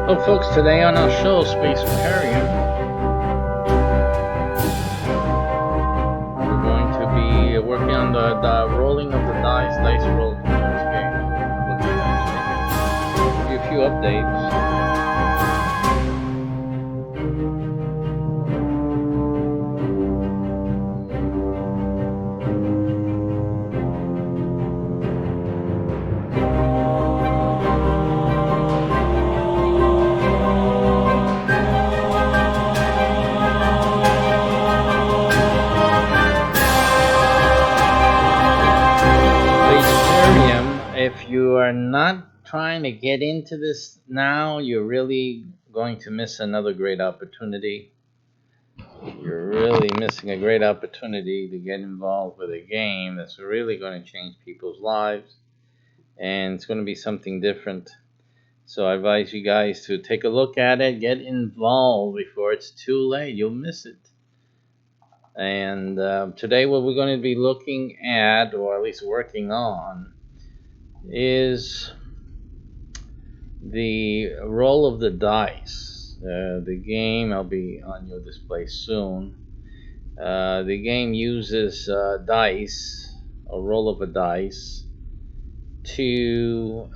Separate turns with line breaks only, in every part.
Well, folks, today on our show, Space Imperium, we're going to be working on the rolling of the dice roll for this game. Give you a few updates. If you are not trying to get into this now, you're really going to miss another great opportunity. You're really missing a great opportunity to get involved with a game that's really going to change people's lives, and it's going to be something different. So I advise you guys to take a look at it, get involved before it's too late. You'll miss it. And today what we're going to be looking at, or at least working on, is the roll of the dice. The game, I'll be on your display soon. The game uses dice, a roll of a dice, to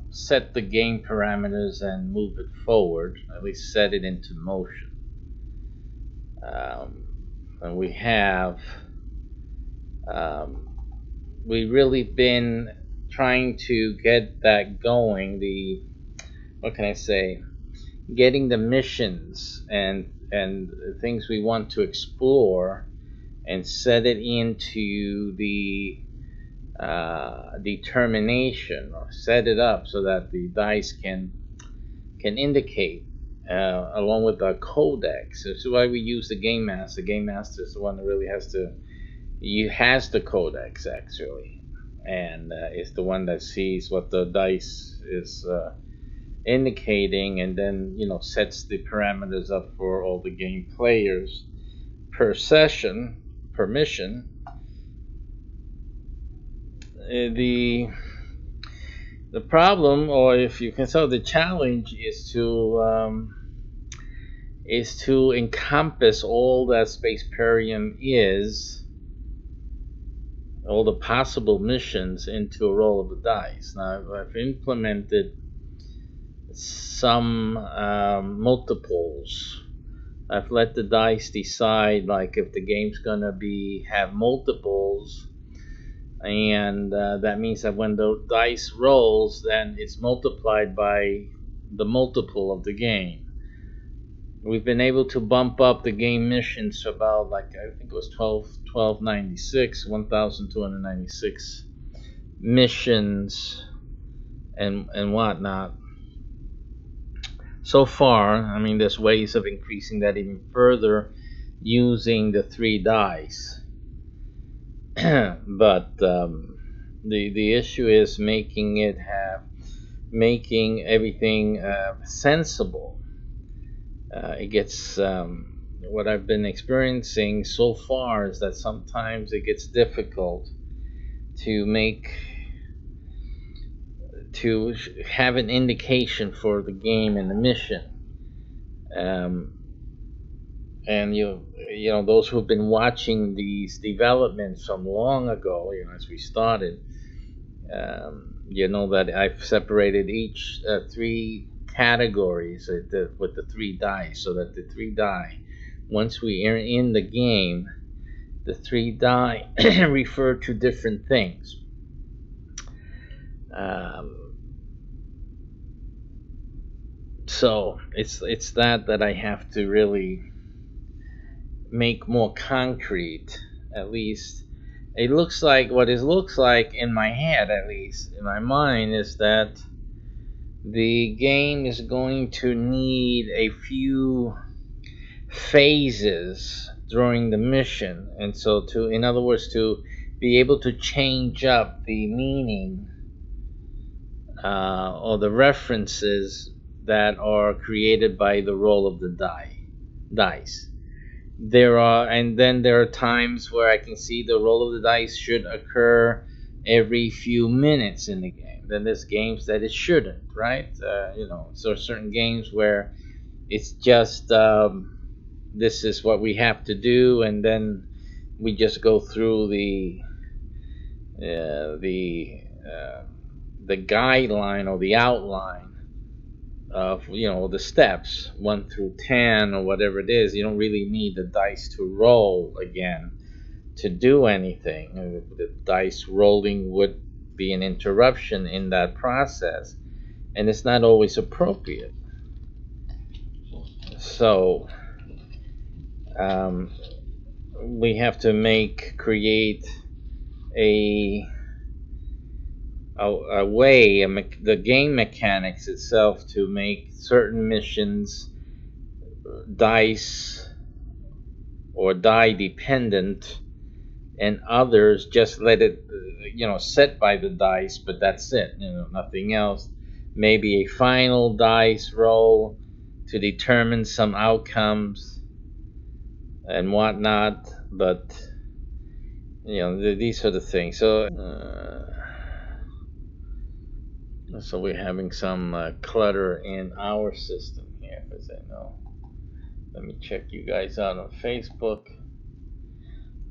set the game parameters and move it forward, at least set it into motion. And we have we've really been trying to get that going. What can I say? Getting the missions and things we want to explore and set it into the determination, or set it up so that the dice can indicate along with our codex. This is why we use the game master. The game master is the one that really has the codex actually, and is the one that sees what the dice is indicating, and then sets the parameters up for all the game players per session, per mission. The problem, or if you can say the challenge, is to encompass all that Spaceparium is, all the possible missions, into a roll of the dice. Now I've implemented some multiples. I've let the dice decide, like, if the game's gonna have multiples, and that means that when the dice rolls, then it's multiplied by the multiple of the game. We've been able to bump up the game missions to about, like, I think it was 1296, 1296 missions and whatnot. So far, I mean, there's ways of increasing that even further using the 3 dice. But the issue is making everything sensible. It gets what I've been experiencing so far is that sometimes it gets difficult to have an indication for the game and the mission. And those who have been watching these developments from long ago, as we started, that I've separated each 3 categories with the 3 dice, so that the 3 die, once we are in the game, the 3 die refer to different things. So it's that I have to really make more concrete. At least it looks like, what it looks like in my head, at least in my mind, is that the game is going to need a few phases during the mission, and so in other words, to be able to change up the meaning or the references that are created by the roll of the dice. There are times where I can see the roll of the dice should occur every few minutes in the game. Then there's games that it shouldn't, right? So certain games where it's just this is what we have to do, and then we just go through uh, the uh, the guideline or the outline of the steps 1 through 10 or whatever it is. You don't really need the dice to roll again to do anything. The dice rolling would be an interruption in that process, and it's not always appropriate. So we have to create a way, the game mechanics itself, to make certain missions dice or die dependent, and others just let it set by the dice, but that's it, nothing else. Maybe a final dice roll to determine some outcomes and whatnot, but these are the things. So we're having some clutter in our system here, as I know. Let me check you guys out on Facebook.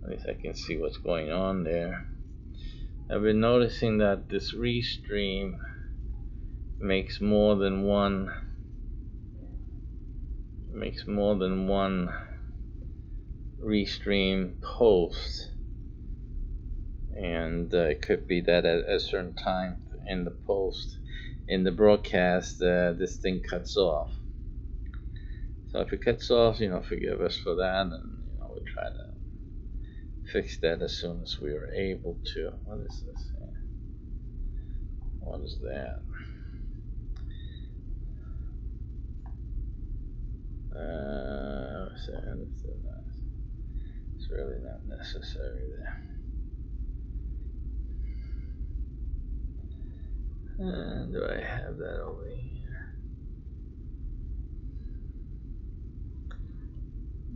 At least I can see what's going on there. I've been noticing that this restream makes more than one restream post, and it could be that at a certain time in the post, in the broadcast, this thing cuts off. So if it cuts off, forgive us for that, and we'll try to fix that as soon as we are able to. What is this? What is that? It's really not necessary there. Do I have that over here?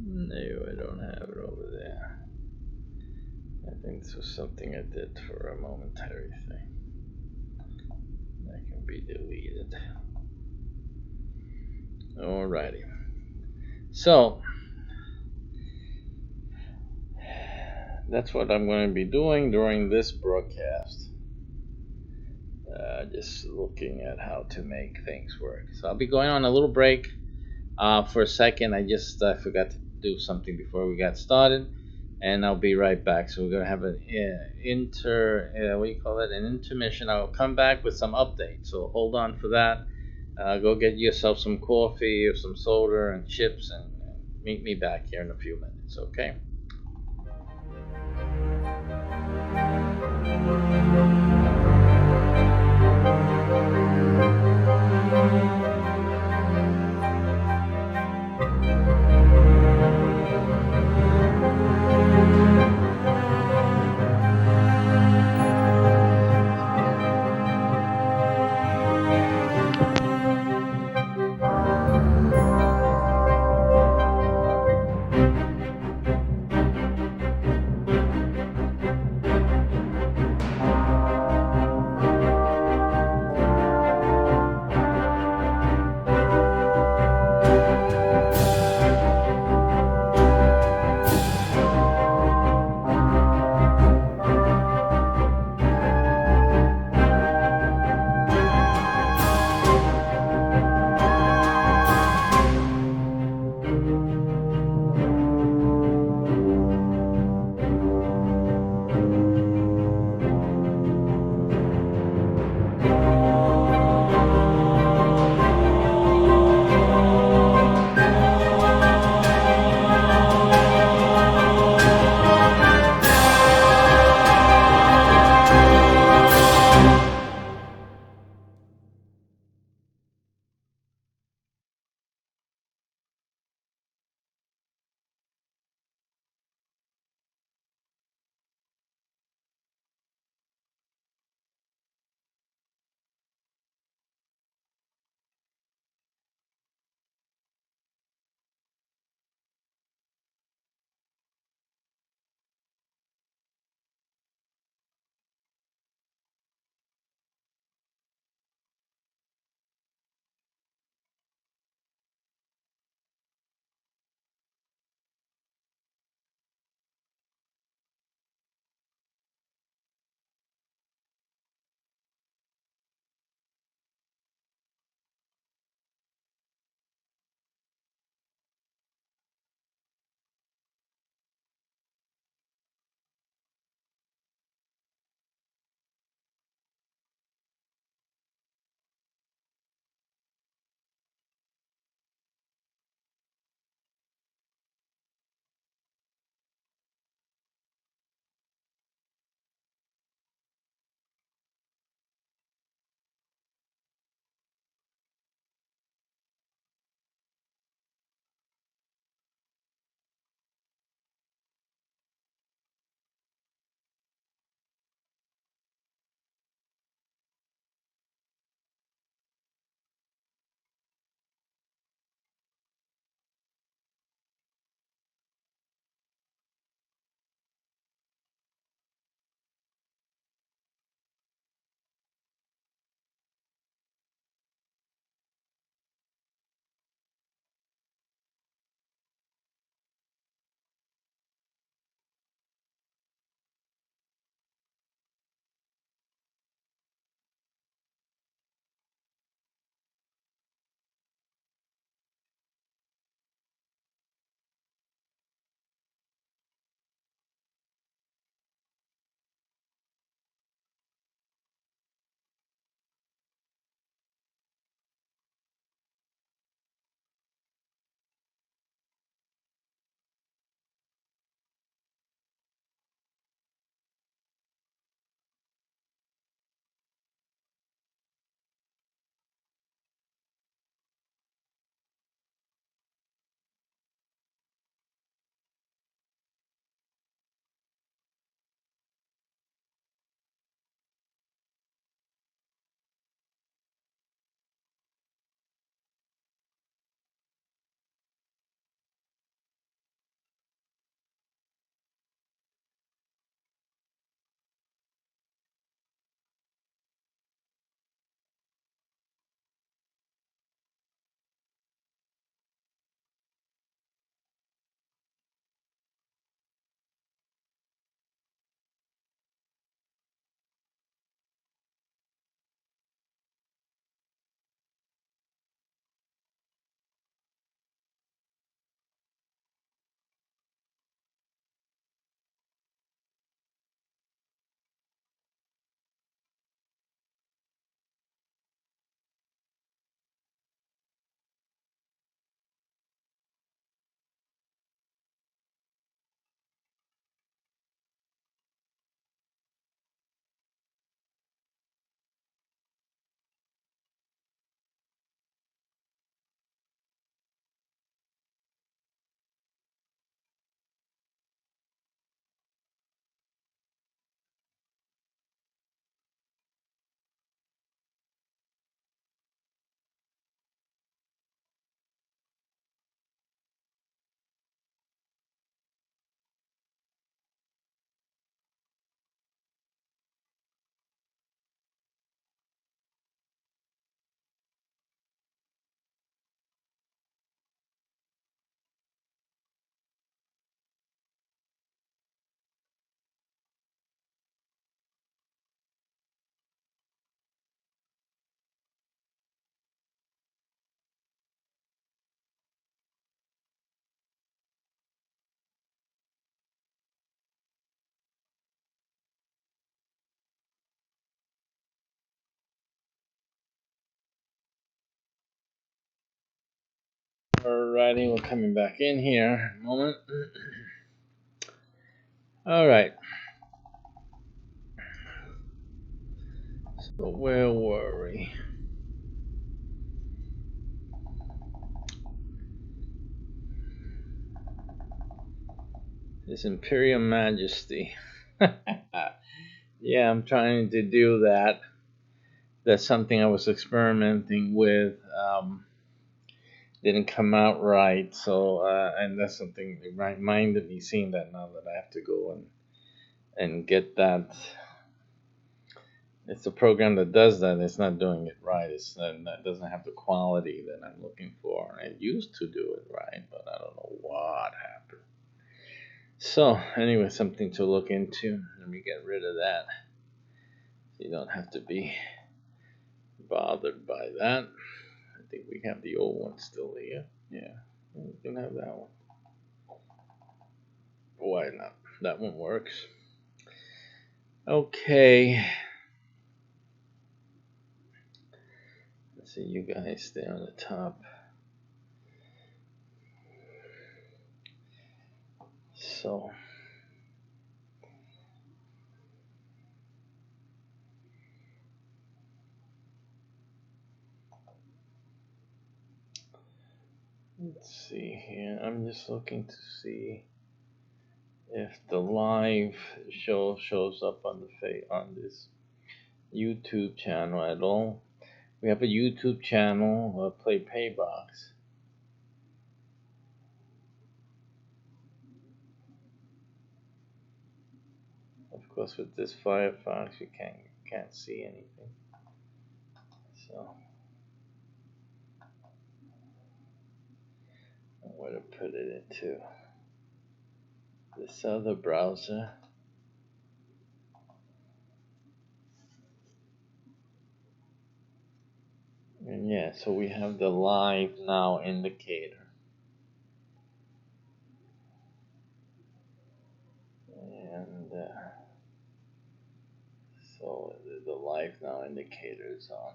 No, I don't have it over there. I think this was something I did for a momentary thing. That can be deleted. Alrighty. So that's what I'm going to be doing during this broadcast. Just looking at how to make things work. So I'll be going on a little break for a second. I just forgot to do something before we got started, and I'll be right back. So we're going to have an an intermission. I'll come back with some updates. So hold on for that. Go get yourself some coffee or some soda and chips, and meet me back here in a few minutes, okay? Alrighty, we're coming back in here in a moment. Alright. So where were we? His Imperial Majesty. Yeah, I'm trying to do that. That's something I was experimenting with. Didn't come out right, so and that's something that reminded me, seeing that now, that I have to go and get that. It's a program that does that. It's not doing it right. It doesn't have the quality that I'm looking for. It used to do it right, but I don't know what happened. So anyway, something to look into. Let me get rid of that. You don't have to be bothered by that. I think we have the old one still here. Yeah, we can have that one. Why not? That one works. Okay. Let's see you guys stay on the top. So let's see here. I'm just looking to see if the live show shows up on on this YouTube channel at all. We have a YouTube channel, PlayPayBox. Of course, with this Firefox, you can't see anything. So, where to put it into this other browser. And yeah, so we have the live now indicator. And so the live now indicator is on.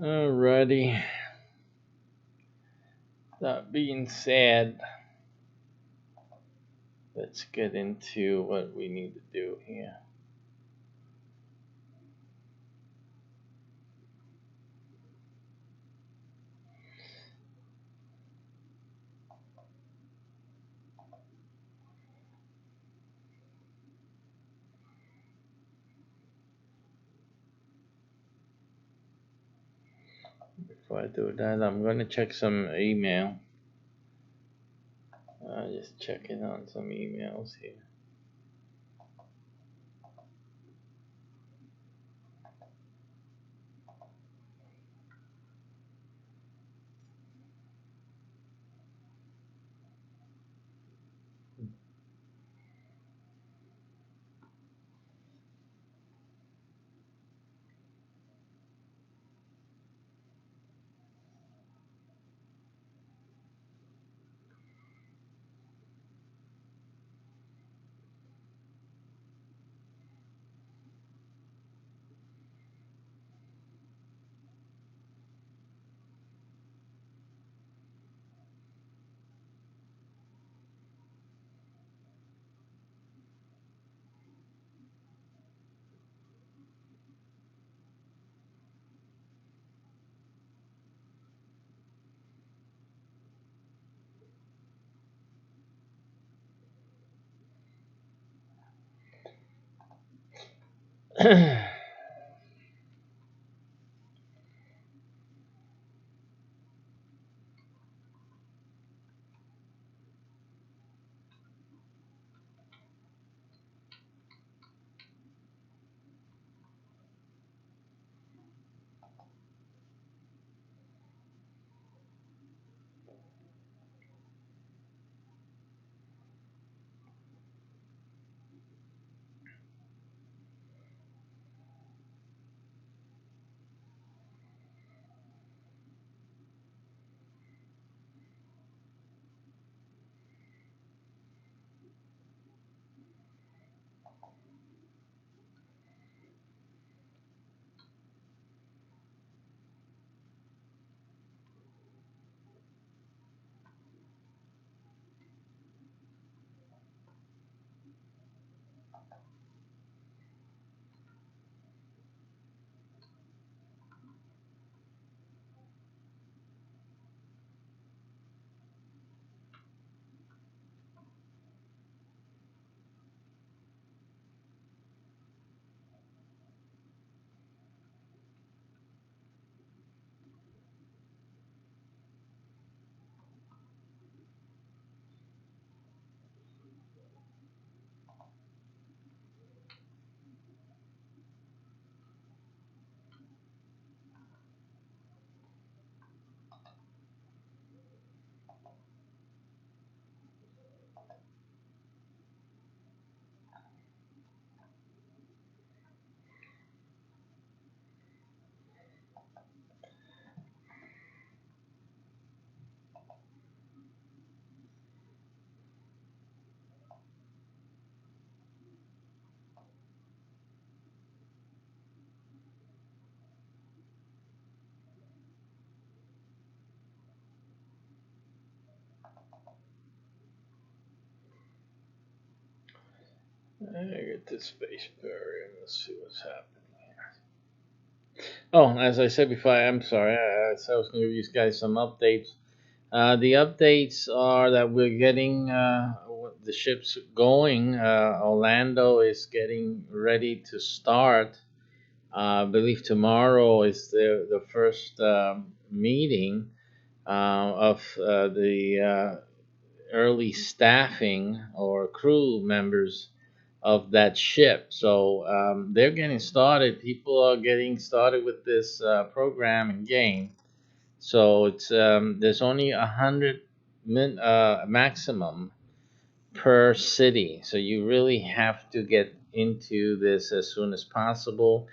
Alrighty. That being said, let's get into what we need to do here. Before I do that, I'm going to check some email. Just checking on some emails here. I get this space barrier. Let's see what's happening here. Oh, as I said before, I'm sorry. I said I was going to give you guys some updates. The updates are that we're getting the ships going. Orlando is getting ready to start. I believe tomorrow is the first meeting of the early staffing or crew members of that ship. So they're getting started. People are getting started with this program and game. So it's there's only 100 maximum per city. So you really have to get into this as soon as possible.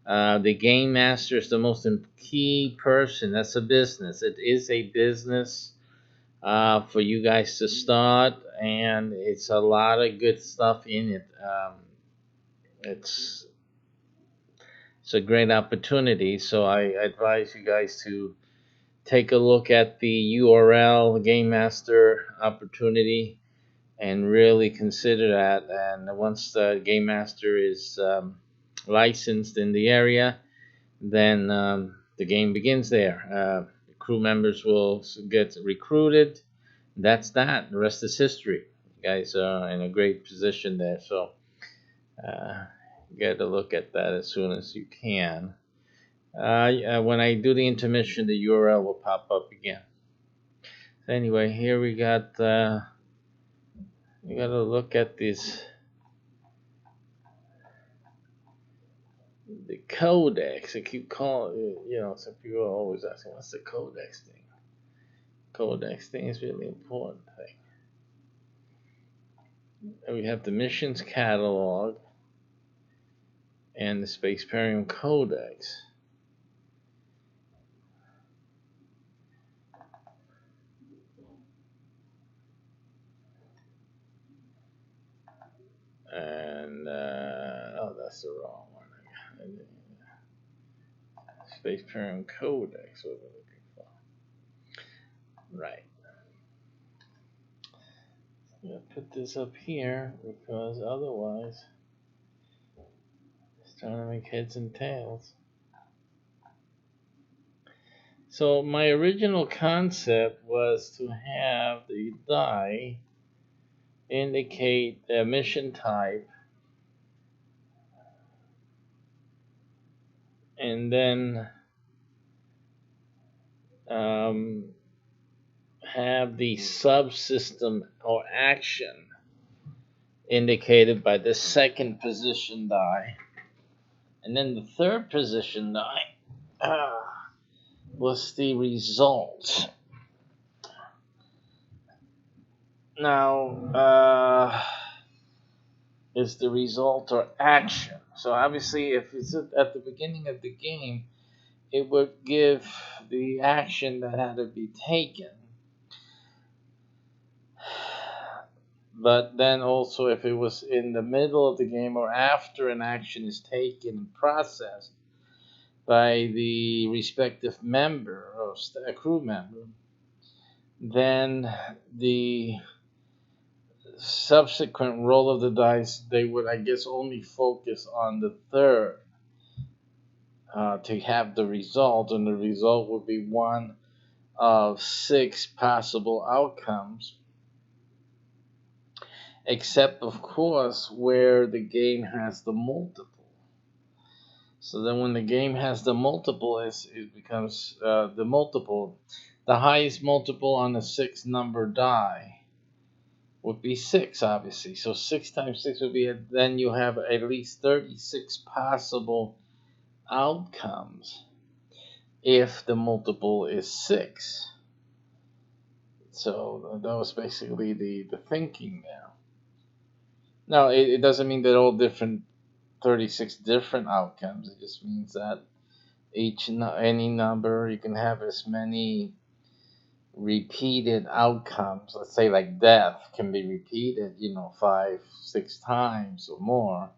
The game master is the most key person. That's a business. It is a business for you guys to start, and it's a lot of good stuff in it. It's it's a great opportunity. So I advise you guys to take a look at the URL Game Master opportunity and really consider that. And once the Game Master is licensed in the area, then the game begins there. The crew members will get recruited. That's that. The rest is history. You guys are in a great position there. So uh, get a look at that as soon as you can. When I do the intermission, the URL will pop up again. So anyway, here we got. You got to look at this. The codex. I keep calling. Some people are always asking, "What's the codex thing?" Codex thing is really important thing. And we have the missions catalog and the Spaceparium Codex. And oh, that's the wrong one. Spaceparium Codex. What we're looking for. Right. I'm gonna put this up here because otherwise it's trying to make heads and tails. So my original concept was to have the die indicate a mission type and then have the subsystem or action indicated by the second position die. And then the third position die was the result. Now, is the result or action. So obviously, if it's at the beginning of the game, it would give the action that had to be taken. But then also, if it was in the middle of the game or after an action is taken and processed by the respective member or crew member, then the subsequent roll of the dice, they would, I guess, only focus on the third to have the result, and the result would be one of 6 possible outcomes, except, of course, where the game has the multiple. So then when the game has the multiple, it becomes the multiple. The highest multiple on a 6 number die would be 6, obviously. So 6 times 6 would be, then you have at least 36 possible outcomes if the multiple is 6. So that was basically the thinking there. Now, it doesn't mean that all different 36 different outcomes. It just means that any number, you can have as many repeated outcomes. Let's say like death can be repeated, 5, 6 times or more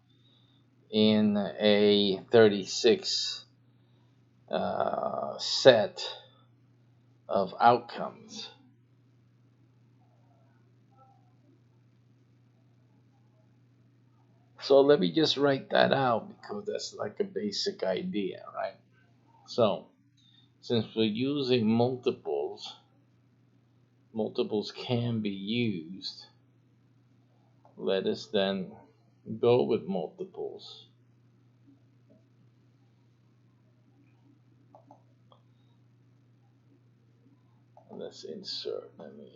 in a 36 set of outcomes. So let me just write that out because that's like a basic idea, right? So since we're using multiples can be used. Let us then go with multiples. Let's insert. Let me.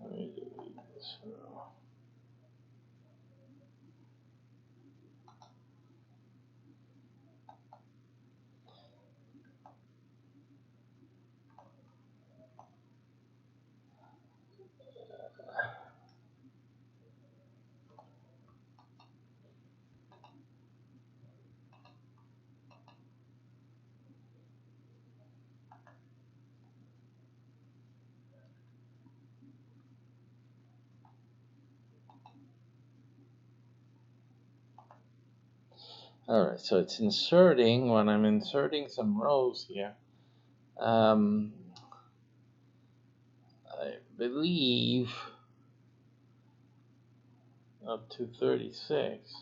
Let me delete this row. All right, so it's inserting. When I'm inserting some rows here, I believe up to 36.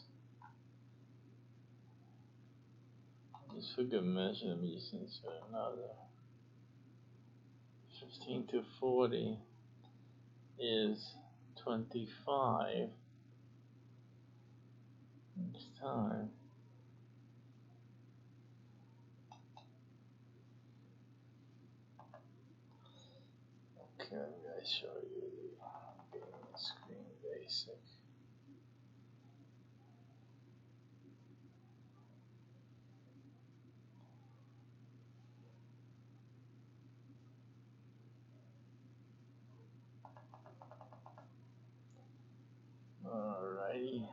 Just for good measure, let me just insert another. 15 to 40 is 25 each time. Okay, I'm going to show you the game screen basic. Alrighty.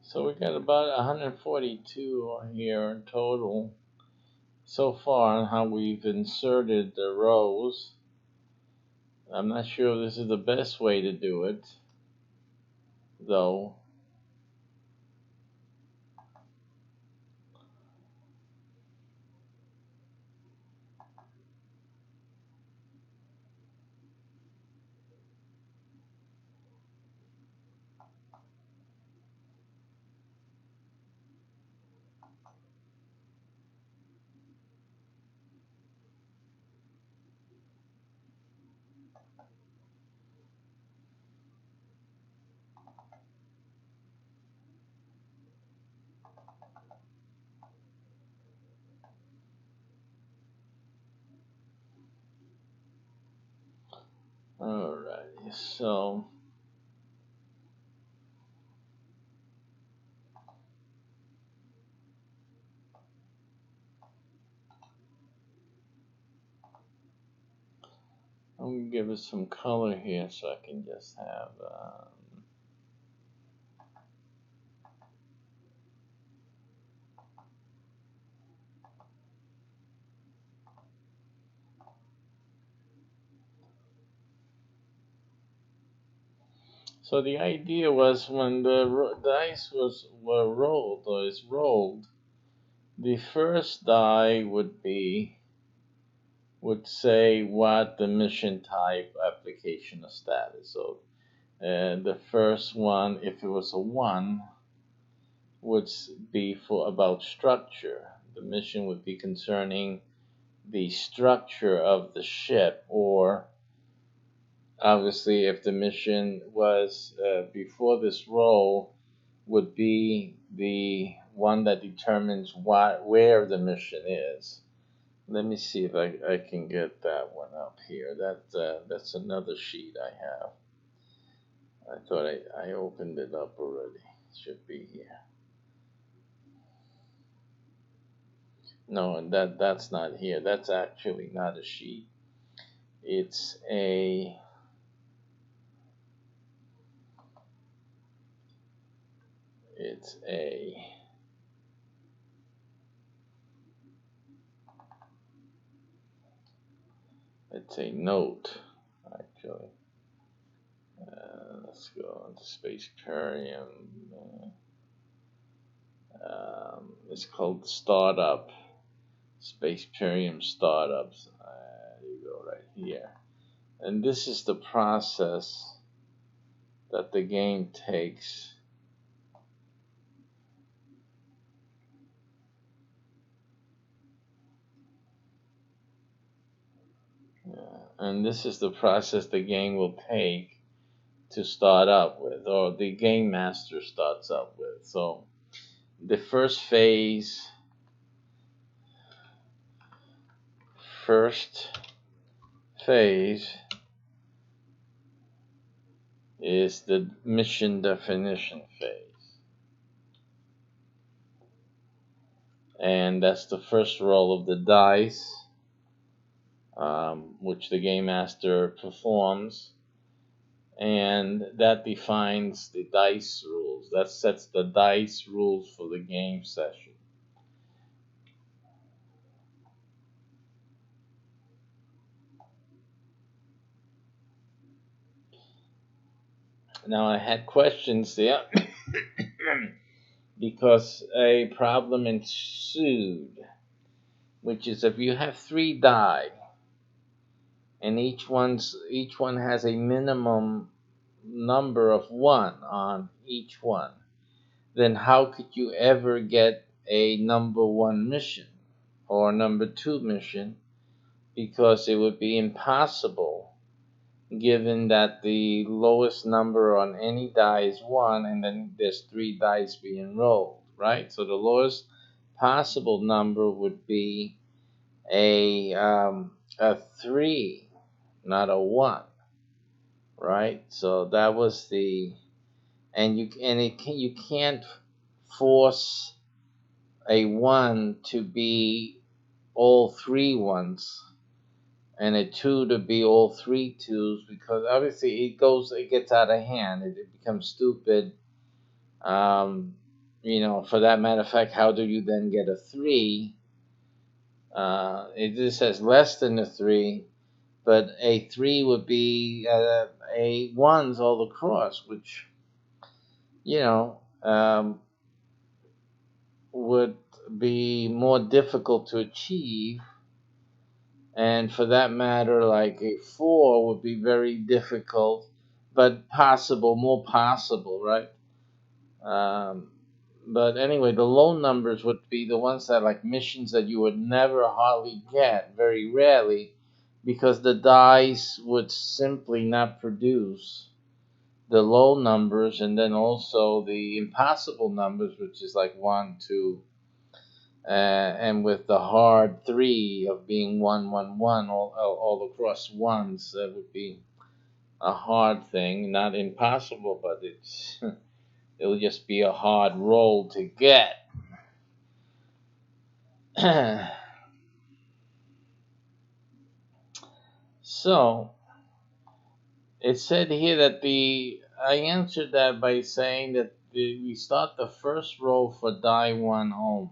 So we got about 142 here in total so far on how we've inserted the rows. I'm not sure if this is the best way to do it, though. Alrighty, so I'm going to give it some color here so I can just have so the idea was when the dice were rolled or is rolled, the first die would say what the mission type, application, or status. So the first one, if it was a 1, would be for about structure. The mission would be concerning the structure of the ship or Obviously, if the mission was before this roll, would be the one that determines where the mission is. Let me see if I can get that one up here. That's another sheet I have. I thought I opened it up already. It should be here. No, that's not here. That's actually not a sheet. It's a it's a it's a note actually. Let's go into Space Aquarium. It's called Startup. Space Aquarium Startups. There you go, right here. And this is the process that the game takes. And this is the process the game will take to start up with, or the game master starts up with. So the first phase is the mission definition phase. And that's the first roll of the dice, which the game master performs. And that defines the dice rules. That sets the dice rules for the game session. Now, I had questions there because a problem ensued, which is if you have 3 die and each one has a minimum number of 1 on each one, then how could you ever get a number 1 mission or number 2 mission? Because it would be impossible, given that the lowest number on any die is 1, and then there's 3 dice being rolled, right? So the lowest possible number would be a 3, not a 1, right? So that was you can't force a 1 to be all 3 ones and a 2 to be all 3 twos, because obviously it gets out of hand. It becomes stupid. For that matter of fact, how do you then get a 3? It just says less than a 3, but a 3 would be a 1s all across, which, you know, would be more difficult to achieve. And for that matter, like a 4 would be very difficult, but more possible, right? Um, but anyway, the low numbers would be the ones that like missions that you would never hardly get, very rarely, because the dice would simply not produce the low numbers, and then also the impossible numbers, which is like 1, 2, and with the hard 3 of being 1, 1, 1 all across ones, that would be a hard thing. Not impossible, but it'll just be a hard roll to get. So it said here that I answered that by saying that we start the first roll for die 1 only.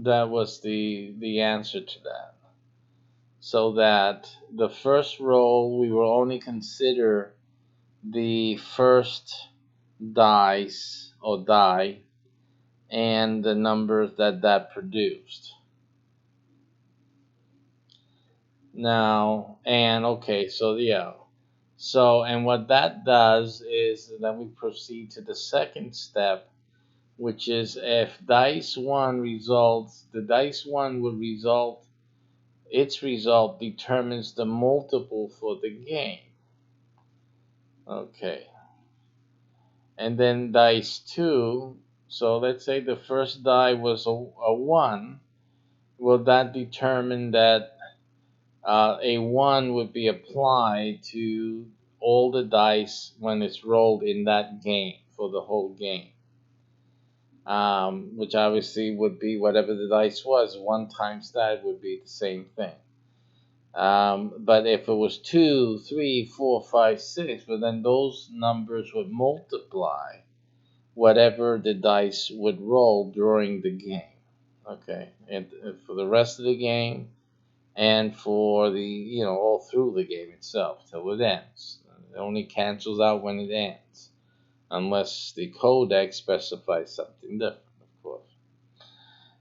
That was the answer to that. So that the first roll we will only consider the first dice or die and the numbers that produced. Now, and okay, so yeah. So, and what that does is then we proceed to the second step, which is if dice 1 results, the dice 1 will result, its result determines the multiple for the game. Okay. And then dice 2, so let's say the first die was a 1, will that determine that a 1 would be applied to all the dice when it's rolled in that game for the whole game, which obviously would be whatever the dice was, 1 times that would be the same thing. But if it was 2, 3, 4, 5, 6, but then those numbers would multiply whatever the dice would roll during the game. Okay, and for the rest of the game, and for the all through the game itself till it ends. It only cancels out when it ends, unless the codex specifies something different, of course.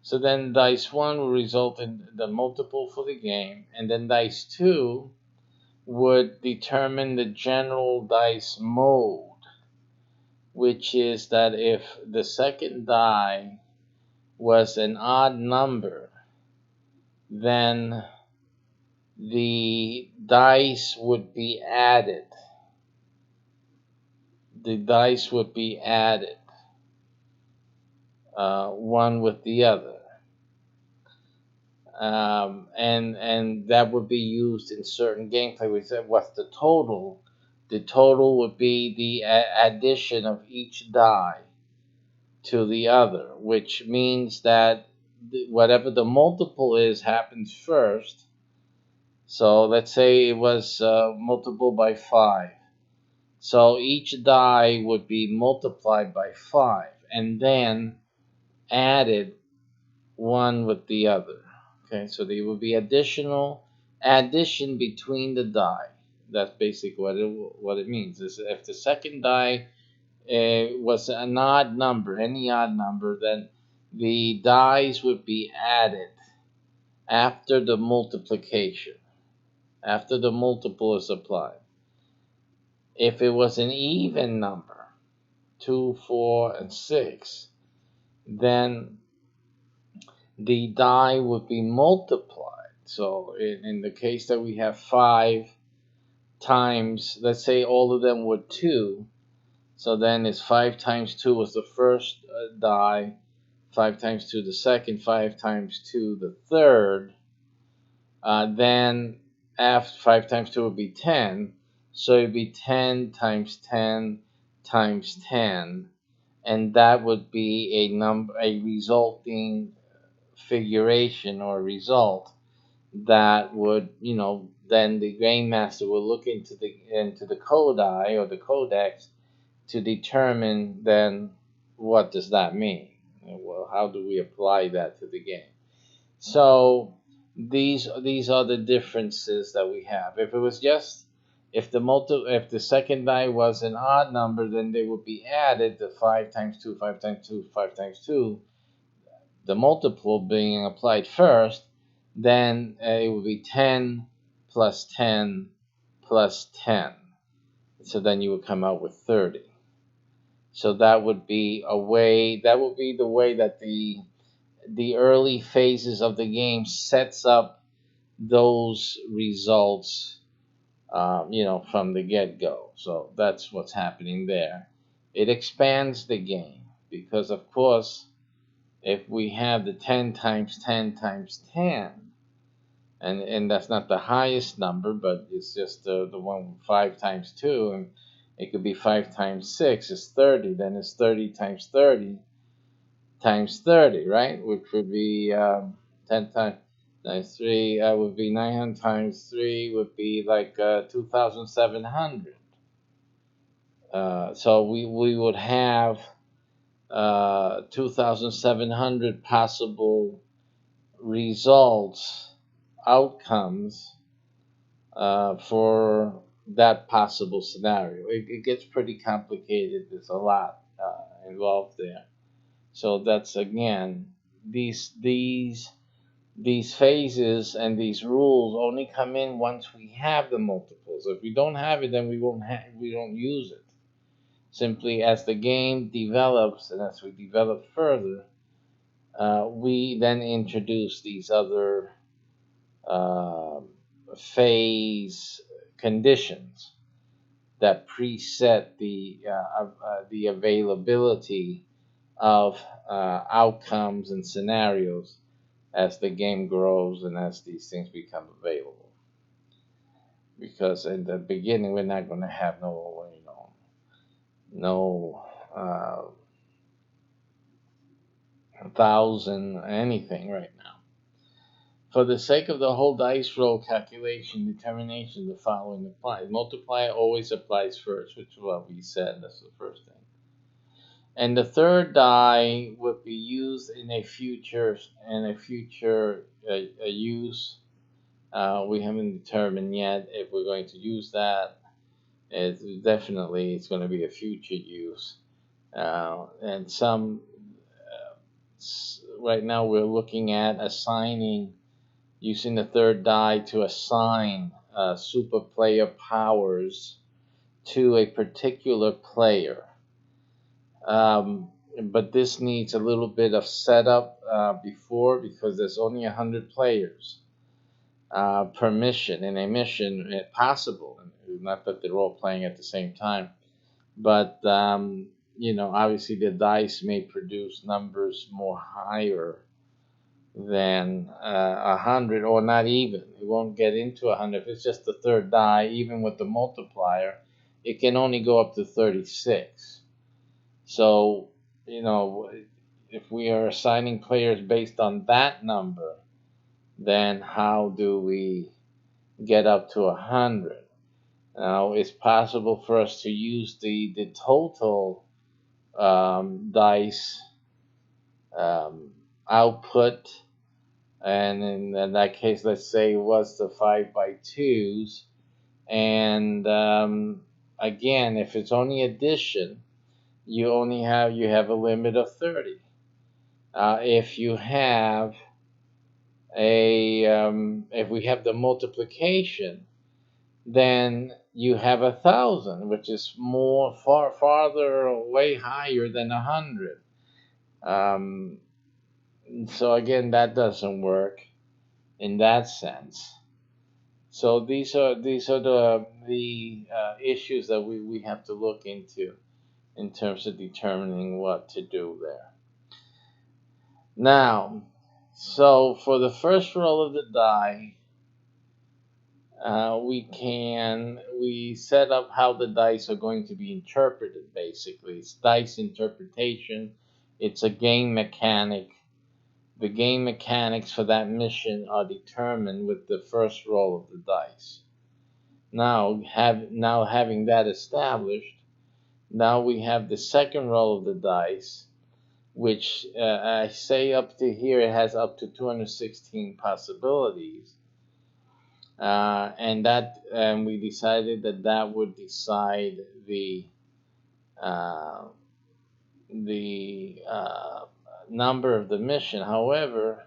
So then dice 1 will result in the multiple for the game, and then dice 2 would determine the general dice mode, which is that if the second die was an odd number, then the dice would be added. The dice would be added, one with the other. And that would be used in certain gameplay. We said, what's the total? The total would be the addition of each die to the other, which means that whatever the multiple is happens first. So let's say it was multiple by 5. So each die would be multiplied by 5 and then added one with the other. Okay, so there will be addition between the die. That's basically what it means. Is if the second die was an odd number, any odd number, then the dies would be added after the multiplication, after the multiple is applied. If it was an even number, 2, 4, and 6, then the die would be multiplied. So in the case that we have 5 times, let's say all of them were 2, so then it's 5 times 2 was the first die, 5 times 2 the second, 5 times 2 the third. Then after 5 times 2 would be 10, so it would be 10 times 10 times 10, and that would be a resulting figuration or result that would, then the game master will look into the codi or the codex to determine then what does that mean. Well, how do we apply that to the game? So these are the differences that we have. If it was just if the second die was an odd number, then they would be added to 5 times 2, 5 times 2, 5 times 2, the multiple being applied first, then it would be 10 plus 10 plus 10. So then you would come out with 30. So that would be the way that the early phases of the game sets up those results, from the get-go. So that's what's happening there. It expands the game because, of course, if we have the 10 times 10 times 10, and that's not the highest number, but it's just the one 5 times 2, and it could be 5 times 6 is 30, then it's 30 times 30 times 30, right? Which would be 10 times 3 would be 900 times 3 would be like 2,700. So we would have 2,700 possible results, outcomes for that possible scenario. It gets pretty complicated. There's a lot involved there. So that's again these phases and these rules only come in once we have the multiples. If we don't have it, then we don't use it. Simply as the game develops and as we develop further, we then introduce these other uh, phase conditions that preset the availability of outcomes and scenarios as the game grows and as these things become available. Because in the beginning, we're not going to have no thousand anything right now. For the sake of the whole dice roll calculation determination, the following applies. Multiplier always applies first, which is what we said. That's the first thing. And the third die would be used in a future use. We haven't determined yet if we're going to use that. It's going to be a future use. And right now we're looking at assigning, using the third die to assign super player powers to a particular player. But this needs a little bit of setup before, because there's only 100 players per mission in a mission, possible. Not that they're all playing at the same time, but obviously the dice may produce numbers more higher than 100, or not even. It won't get into 100 if it's just the third die. Even with the multiplier, it can only go up to 36. So, if we are assigning players based on that number, then how do we get up to 100? Now, it's possible for us to use the total dice output, and in that case, let's say it was the 5x2s, and again, if it's only addition, you have a limit of 30. If you have if we have the multiplication, then you have 1,000, which is farther way higher than 100. So again, that doesn't work in that sense. So these are the issues that we have to look into in terms of determining what to do there. Now, so for the first roll of the die, we set up how the dice are going to be interpreted. Basically, it's dice interpretation. It's a game mechanic. The game mechanics for that mission are determined with the first roll of the dice. Now having that established, now we have the second roll of the dice, which I say up to here it has up to 216 possibilities, and we decided that would decide the number of the mission. However,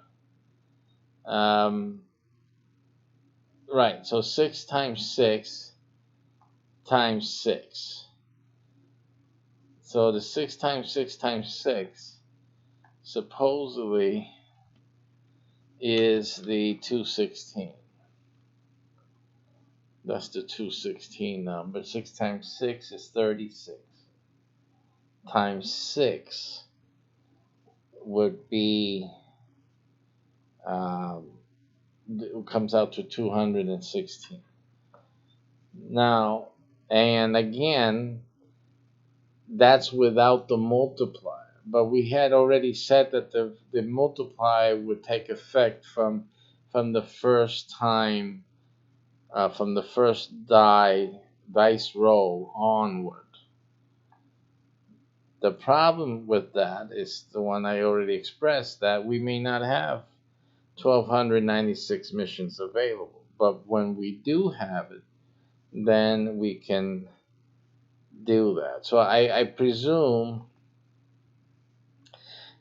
right, so 6 times 6 times 6. So the 6 times 6 times 6 supposedly is the 216. That's the 216 number. 6 times 6 is 36. Times 6 would be, it comes out to 216. Now, and again, that's without the multiplier. But we had already said that the multiplier would take effect from the first time, from the first dice roll onward. The problem with that is the one I already expressed, that we may not have 1,296 missions available. But when we do have it, then we can do that. So I presume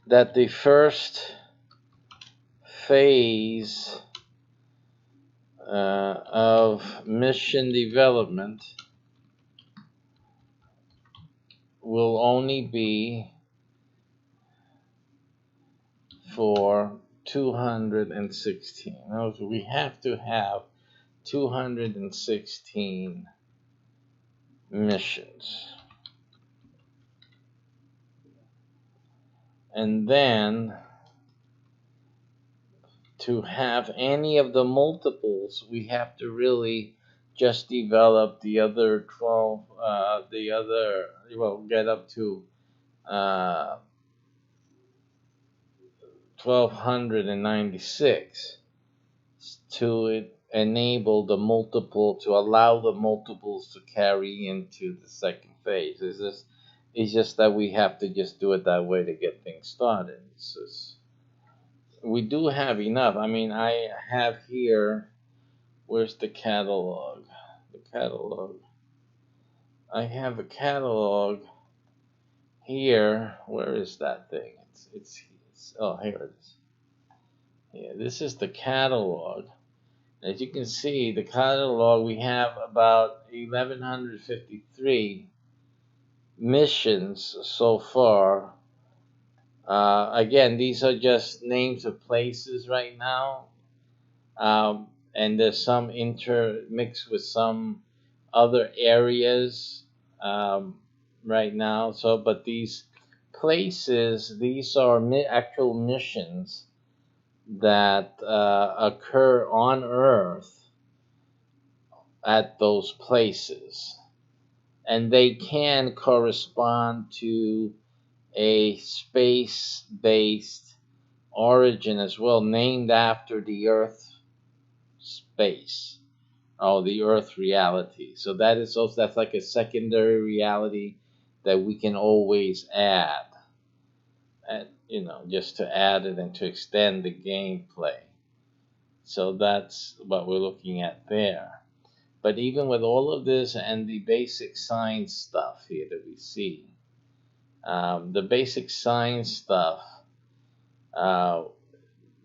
that the first phase of mission development will only be for 216. Now, we have to have 216 missions. And then to have any of the multiples, we have to really just develop the other 12, get up to 1296 to enable the multiple, to allow the multiples to carry into the second phase. It's just that we have to just do it that way to get things started. We do have enough. I mean, I have here, where's the catalog? The catalog. I have a catalog here. Where is that thing? It's oh, here it is. Yeah, this is the catalog. As you can see, the catalog, we have about 1,153 missions so far. Again, these are just names of places right now. And there's some intermixed with some other areas right now. So, but these places, these are actual missions that occur on Earth at those places, and they can correspond to a space-based origin as well, named after the Earth space or the Earth reality. So that's like a secondary reality that we can always add, and just to add it and to extend the gameplay. So that's what we're looking at there. But even with all of this and the basic science stuff here that we see, the basic science stuff, uh,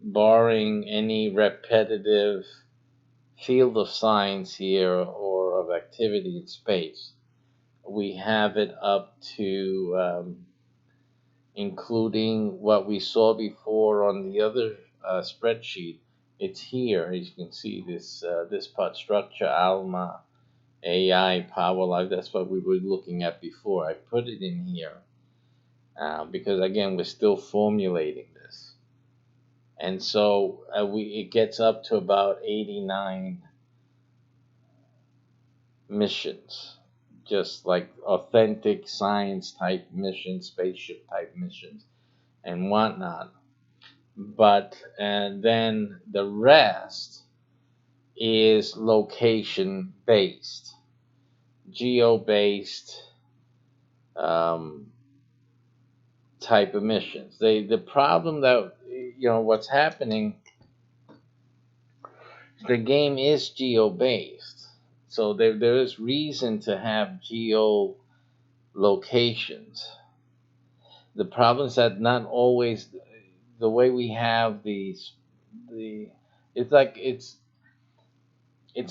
barring any repetitive field of science here or of activity in space, we have it up to including what we saw before on the other spreadsheet. It's here, as you can see, this part, structure, ALMA, AI, power life. That's what we were looking at before. I put it in here because, again, we're still formulating this. And so it gets up to about 89 missions, just like authentic science type missions, spaceship type missions, and whatnot. But and then the rest is location based, geo based type of missions. The problem that what's happening, the game is geo based, so there is reason to have geo locations. The problem is that not always the way we have the it's like it's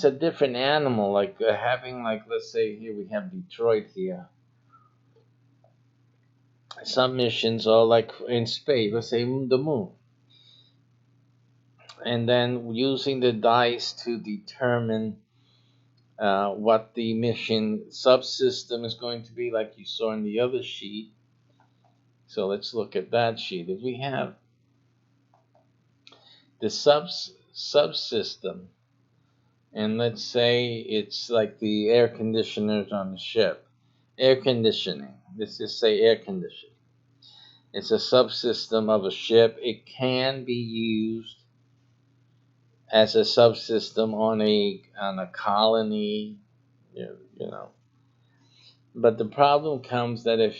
a different animal, like having, like, let's say here we have Detroit here. Some missions are like in space, let's say the moon, and then using the dice to determine what the mission subsystem is going to be, like you saw in the other sheet. So let's look at that sheet. If we have the subsystem, and let's say it's like the air conditioners on the ship, air conditioning. Let's just say air conditioning. It's a subsystem of a ship. It can be used as a subsystem on a colony, But the problem comes that if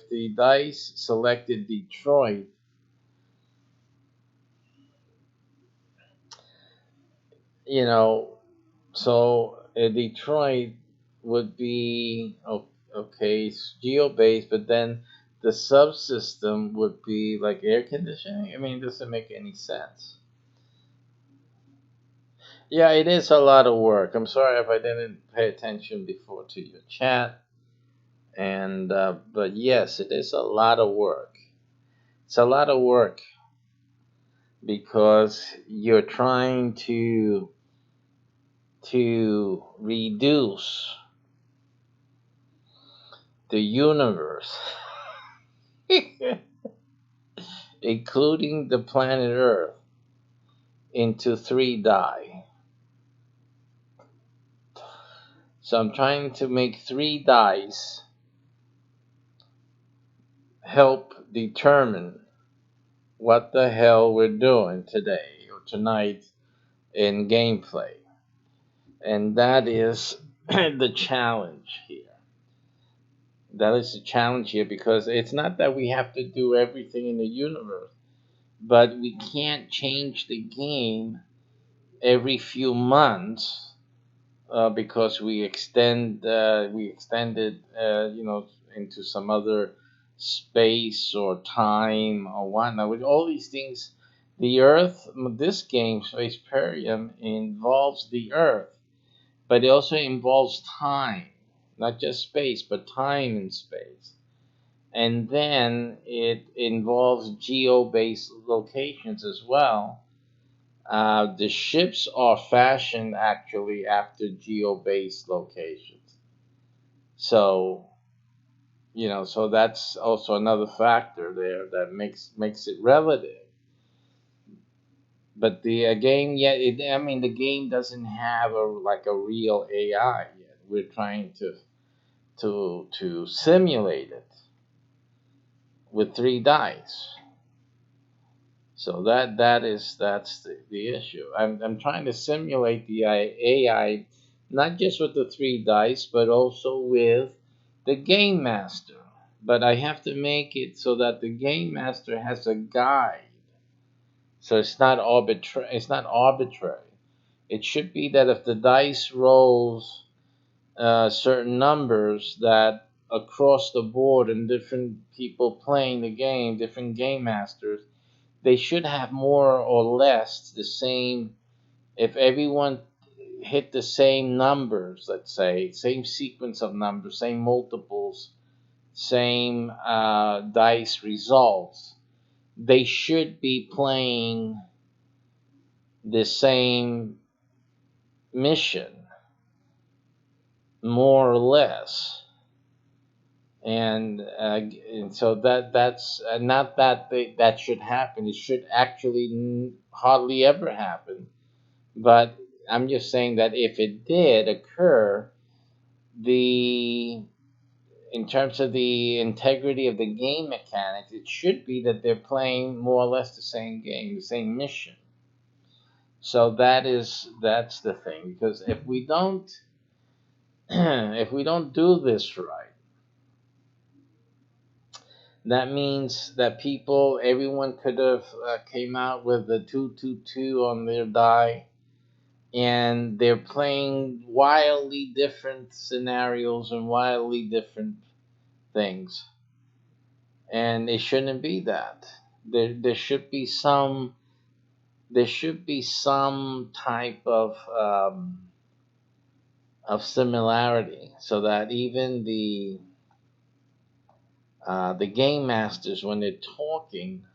the dice selected Detroit, so Detroit would be okay, it's geo-based, but then the subsystem would be like air conditioning. I mean, it doesn't make any sense. Yeah, it is a lot of work. I'm sorry if I didn't pay attention before to your chat. And but yes, it is a lot of work. It's a lot of work because you're trying to reduce the universe, including the planet Earth, into three die. So I'm trying to make three dice help determine what the hell we're doing today or tonight in gameplay. And that is the challenge here. That is the challenge here because it's not that we have to do everything in the universe, but we can't change the game every few months because we extended into some other space or time or whatnot. With all these things, the Earth, this game Space Perium involves the Earth, but it also involves time, not just space, but time and space. And then it involves geo-based locations as well. The ships are fashioned actually after geo-based locations. So, so that's also another factor there that makes it relative. But the game, yeah, I mean, the game doesn't have a real AI yet. We're trying to simulate it with three dice. So that's the issue. I'm trying to simulate the AI, not just with the three dice, but also with the game master. But I have to make it so that the game master has a guide. So it's not arbitrary. It's not arbitrary. It should be that if the dice rolls certain numbers, that across the board and different people playing the game, different game masters, they should have more or less the same. If everyone hit the same numbers, let's say, same sequence of numbers, same multiples, same dice results, they should be playing the same mission, more or less. And so that's not that that should happen. It should actually hardly ever happen. But I'm just saying that if it did occur, the in terms of the integrity of the game mechanics, it should be that they're playing more or less the same game, the same mission. So that's the thing. Because if we don't if we don't do this right, that means that everyone could have came out with a 222 on their die, and they're playing wildly different scenarios and wildly different things, and it shouldn't be that. There should be some type of similarity, so that even the game masters, when they're talking,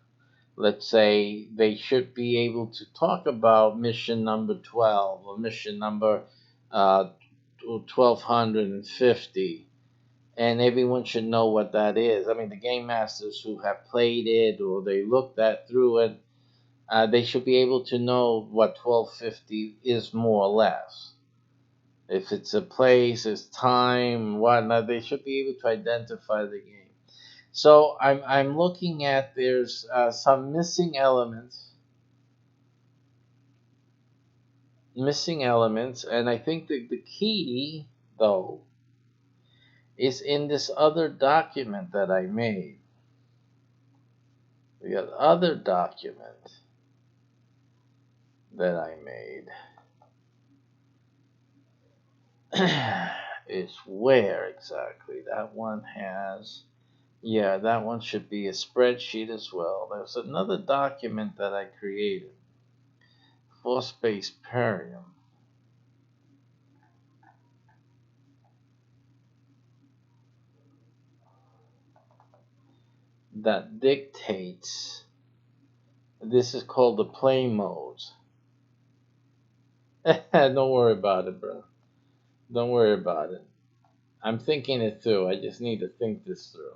let's say, they should be able to talk about mission number 12 or mission number 1250, and everyone should know what that is. I mean, the game masters who have played it or they looked at through it, they should be able to know what 1250 is more or less. If it's a place, it's time, whatnot, they should be able to identify the game. So I'm looking at there's some missing elements, and I think that the key though is in this other document that I made. The other document that I made is where exactly that one has. Yeah, that one should be a spreadsheet as well. There's another document that I created for Space Perium. that dictates. This is called the play modes. Don't worry about it, bro. Don't worry about it. I'm thinking it through. I just need to think this through.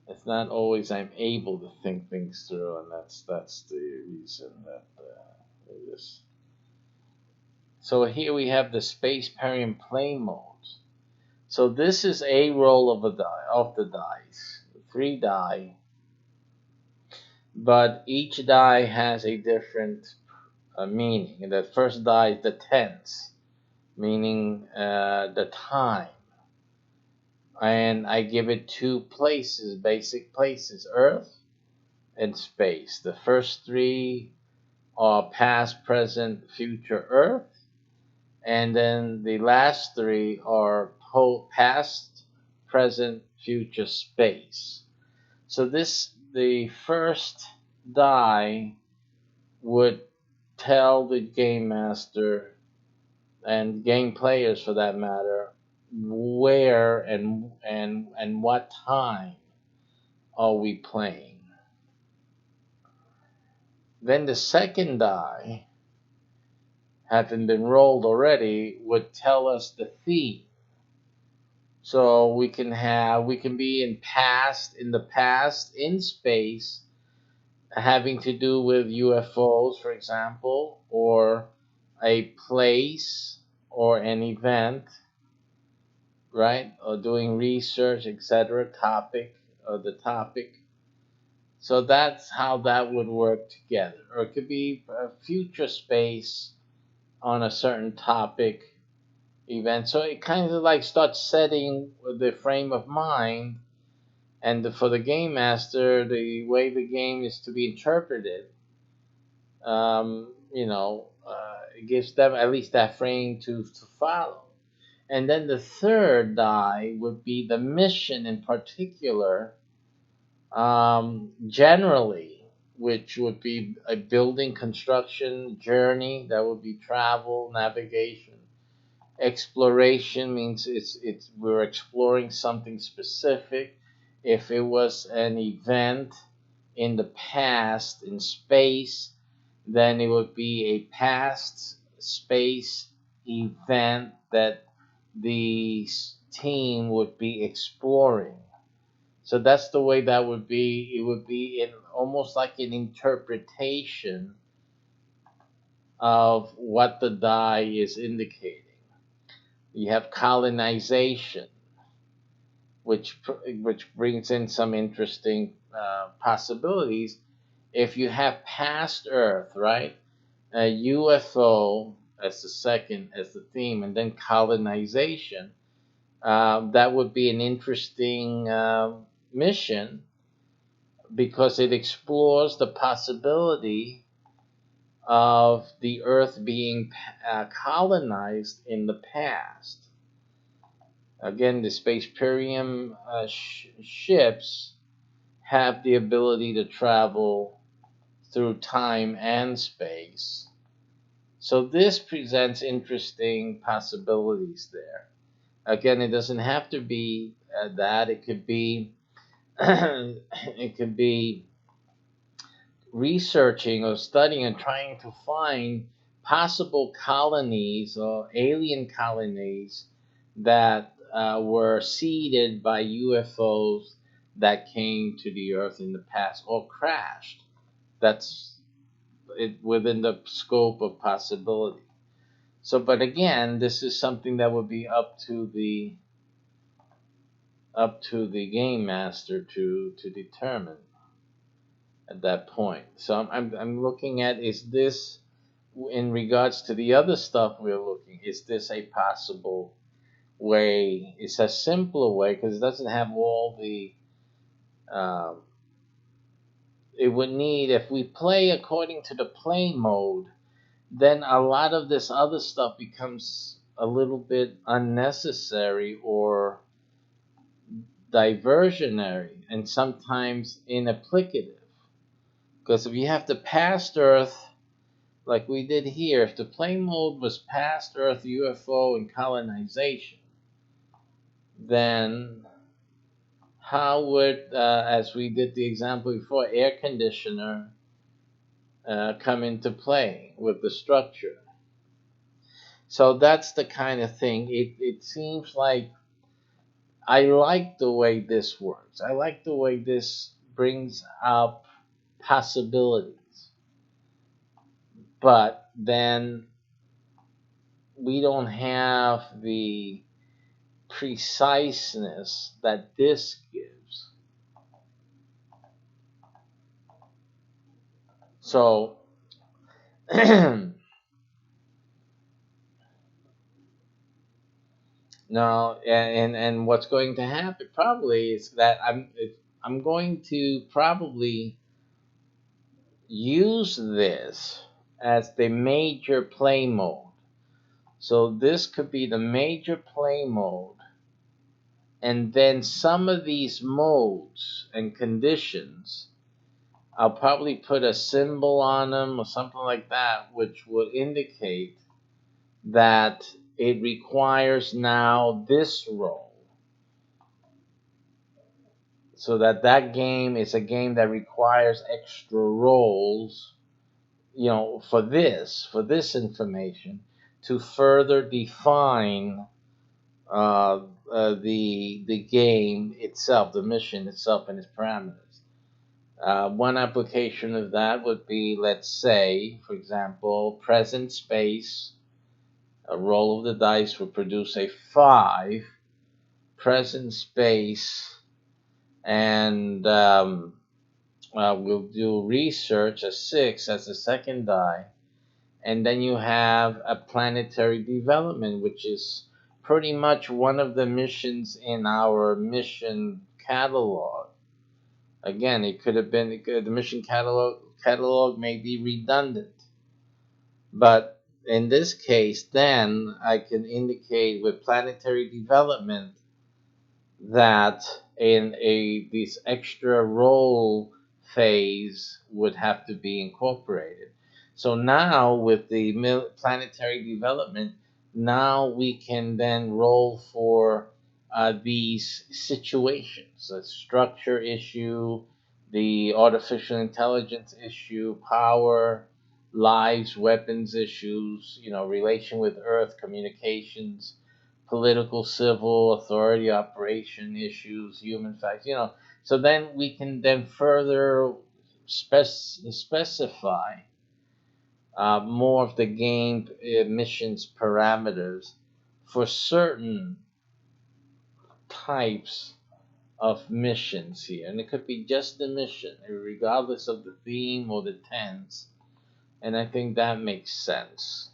It's not always I'm able to think things through, and that's the reason that it is. So here we have the space period play modes. So this is a roll of the dice, 3 die, but each die has a different meaning. The first die is the tense, meaning the time, and I give it 2 places, basic places: Earth and space. The first 3 are past, present, future Earth, and then the last 3 are past, present, future space. So the first die would tell the game master and game players, for that matter, where and what time are we playing. Then the second die, having been rolled already, would tell us the theme. So we can be in the past, in space, having to do with UFOs, for example, or a place or an event, right? Or doing research, etc. The topic. So that's how that would work together. Or it could be a future space on a certain topic event. So it kind of like starts setting the frame of mind, and for the game master, the way the game is to be interpreted, it gives them at least that frame to follow. And then the third die would be the mission in particular, generally, which would be a building construction journey. That would be travel, navigation. Exploration means it's we're exploring something specific. If it was an event in the past in space, then it would be a past space event that the team would be exploring. So that's the way that would be. It would be in almost like an interpretation of what the die is indicating. You have colonization, which brings in some interesting possibilities. If you have past Earth, right, a UFO as the theme, and then colonization, that would be an interesting mission because it explores the possibility of the Earth being colonized in the past. Again, the Spaceperium ships have the ability to travel through time and space. So this presents interesting possibilities there. Again, it doesn't have to be that. It could be it could be researching or studying and trying to find possible colonies or alien colonies that were seeded by UFOs that came to the Earth in the past or crashed. That's it within the scope of possibility. So, but again, this is something that would be up to the game master to determine at that point. So I'm looking at, is this, in regards to the other stuff we're looking, is this a possible way? It's a simpler way because it doesn't have all the it would need, if we play according to the play mode, then a lot of this other stuff becomes a little bit unnecessary or diversionary and sometimes inapplicative. Because if you have to past Earth, like we did here, if the play mode was past Earth, UFO, and colonization, then how would, as we did the example before, air conditioner come into play with the structure? So that's the kind of thing. It seems like I like the way this works. I like the way this brings up possibilities. But then we don't have the preciseness that this gives. So no, and what's going to happen probably is that I'm going to probably use this as the major play mode. So this could be the major play mode, and then some of these modes and conditions, I'll probably put a symbol on them or something like that, which will indicate that it requires now this role. So that game is a game that requires extra roles, for this information to further define the game itself, the mission itself, and its parameters. One application of that would be, let's say, for example, present space. A roll of the dice would produce a 5. Present space, and we'll do research, a 6 as the second die. And then you have a planetary development, which is pretty much one of the missions in our mission catalog. Again, it could have been the mission catalog may be redundant, but in this case, then I can indicate with planetary development that in a this extra role phase would have to be incorporated. So now with the planetary development, now we can then roll for these situations, the structure issue, the artificial intelligence issue, power, lives, weapons issues, relation with Earth, communications, political, civil, authority, operation issues, human facts, So then we can then further specify more of the game missions parameters for certain types of missions here. And it could be just the mission, regardless of the theme or the tense. And I think that makes sense.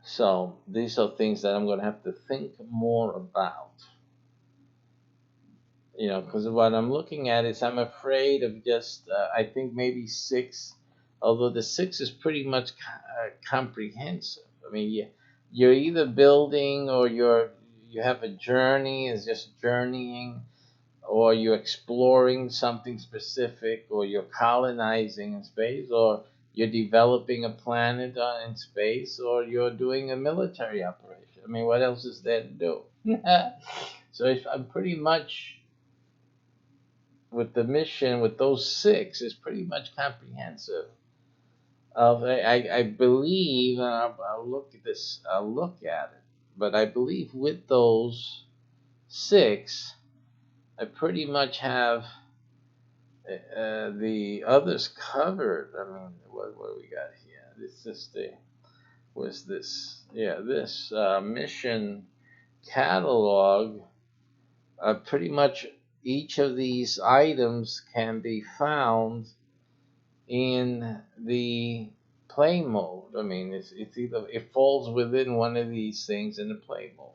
So these are things that I'm going to have to think more about. Because what I'm looking at is I'm afraid of just, I think maybe 6, although the 6 is pretty much comprehensive. I mean, you're either building or you have a journey, is just journeying, or you're exploring something specific, or you're colonizing in space, or you're developing a planet in space, or you're doing a military operation. I mean, what else is there to do? So I'm pretty much with the mission with those 6 is pretty much comprehensive. I believe, and I'll look at this. I'll look at it, but I believe with those 6, I pretty much have the others covered. I mean, what we got here? This is this mission catalog. Pretty much each of these items can be found in the play mode. I mean, it's either it falls within one of these things in the play mode.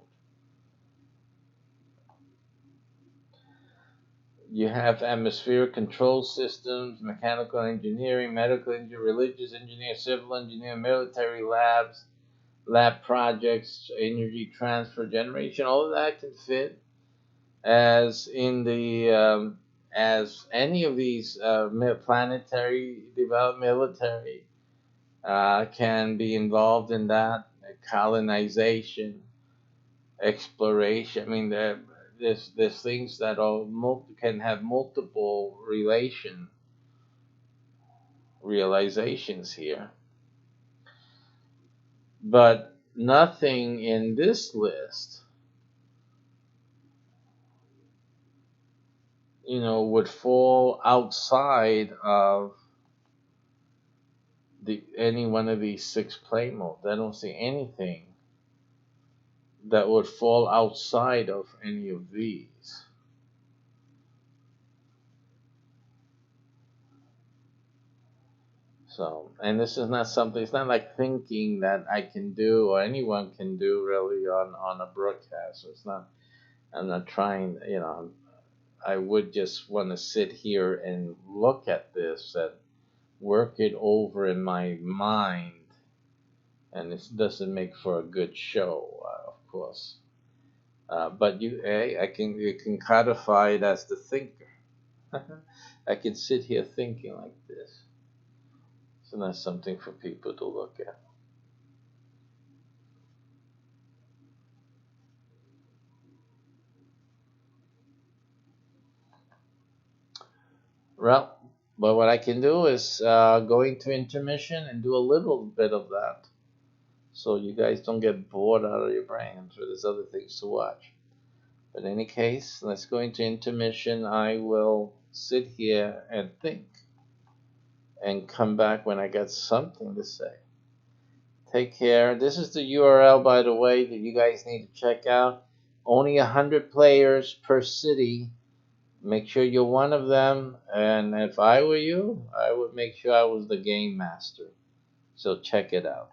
You have atmospheric control systems, mechanical engineering, medical engineering, religious engineering, civil engineering, military labs, lab projects, energy transfer generation. All of that can fit as in the as any of these planetary development, military can be involved in that colonization, exploration. I mean, there's things that can have multiple realizations here, but nothing in this list, would fall outside of any one of these 6 play modes. I don't see anything that would fall outside of any of these. So, and this is not something, it's not like thinking that I can do or anyone can do really on a broadcast. It's not, I'm not trying, I would just want to sit here and look at this and work it over in my mind. And this doesn't make for a good show, of course. But you can codify it as the thinker. I can sit here thinking like this. So that's something for people to look at. Well, but what I can do is go into intermission and do a little bit of that, so you guys don't get bored out of your brains. So there's other things to watch. But in any case, let's go into intermission. I will sit here and think and come back when I got something to say. Take care. This is the URL, by the way, that you guys need to check out. Only 100 players per city. Make sure you're one of them. And if I were you, I would make sure I was the game master. So check it out.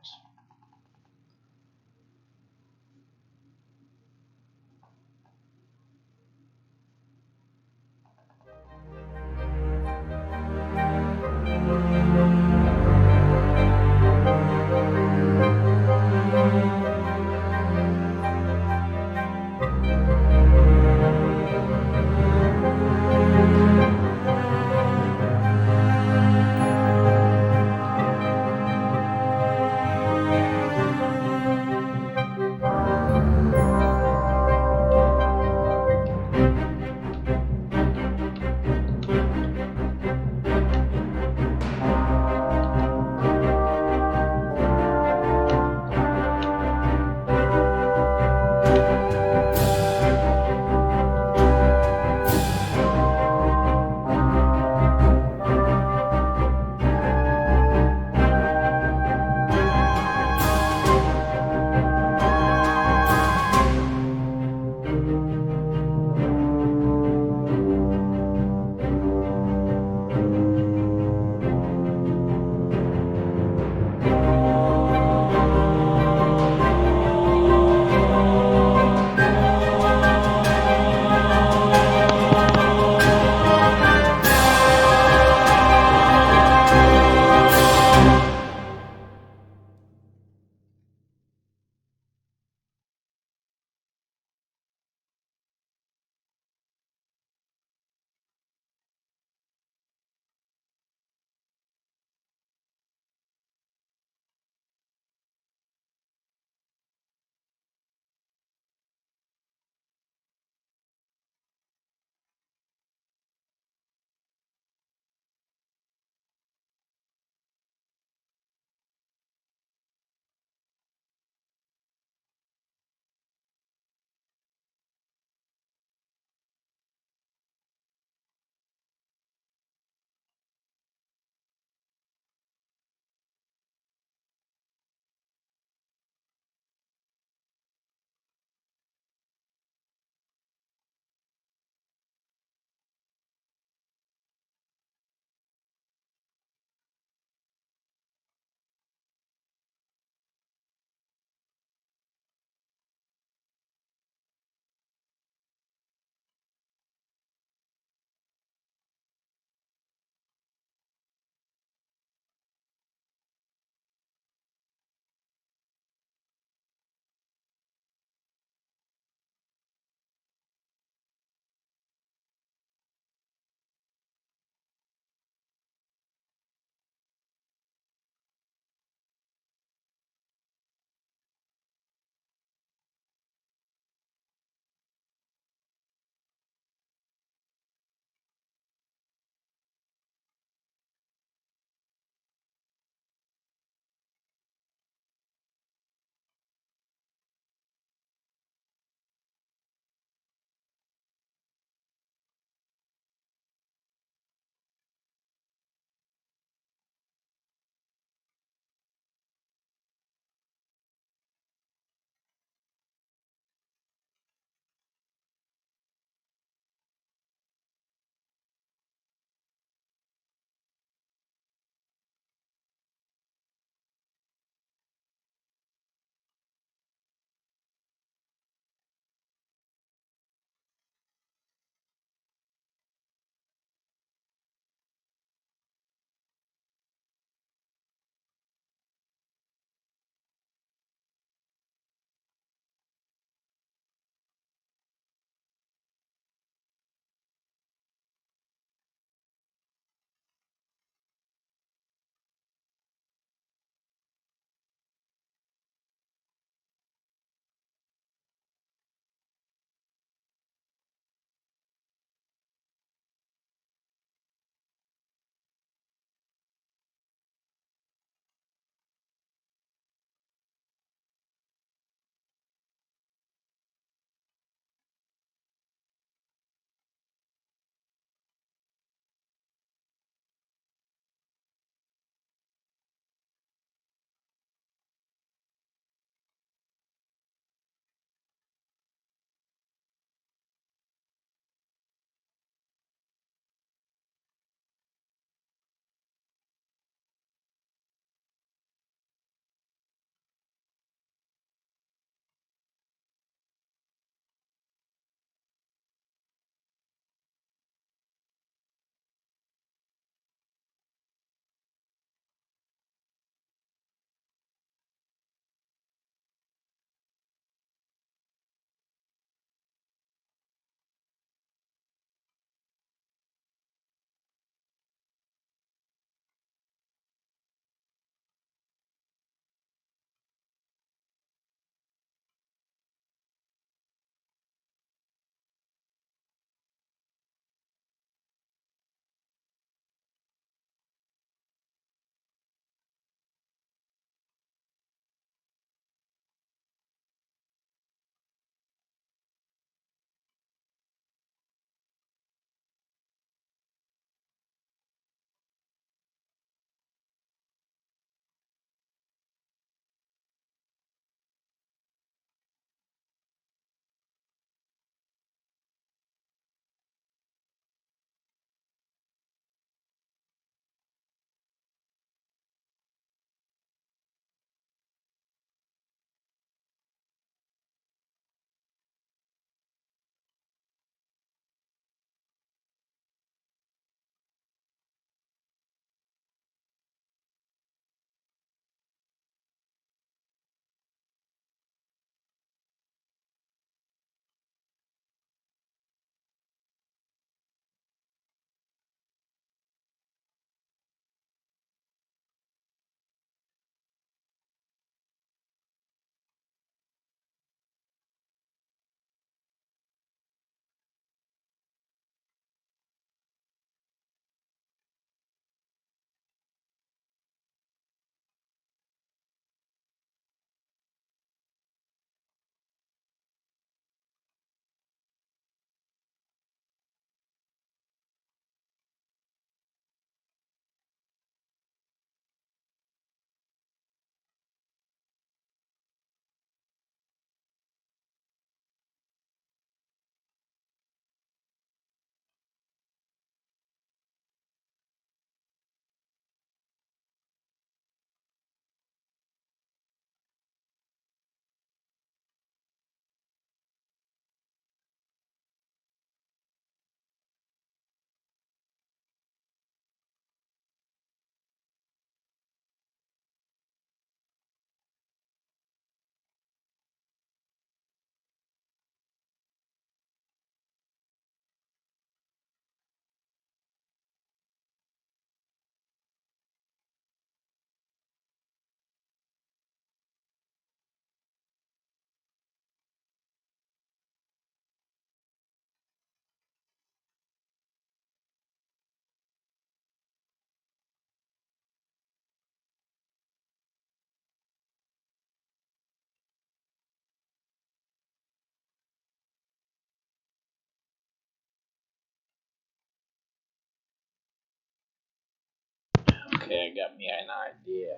Okay, I got me an idea.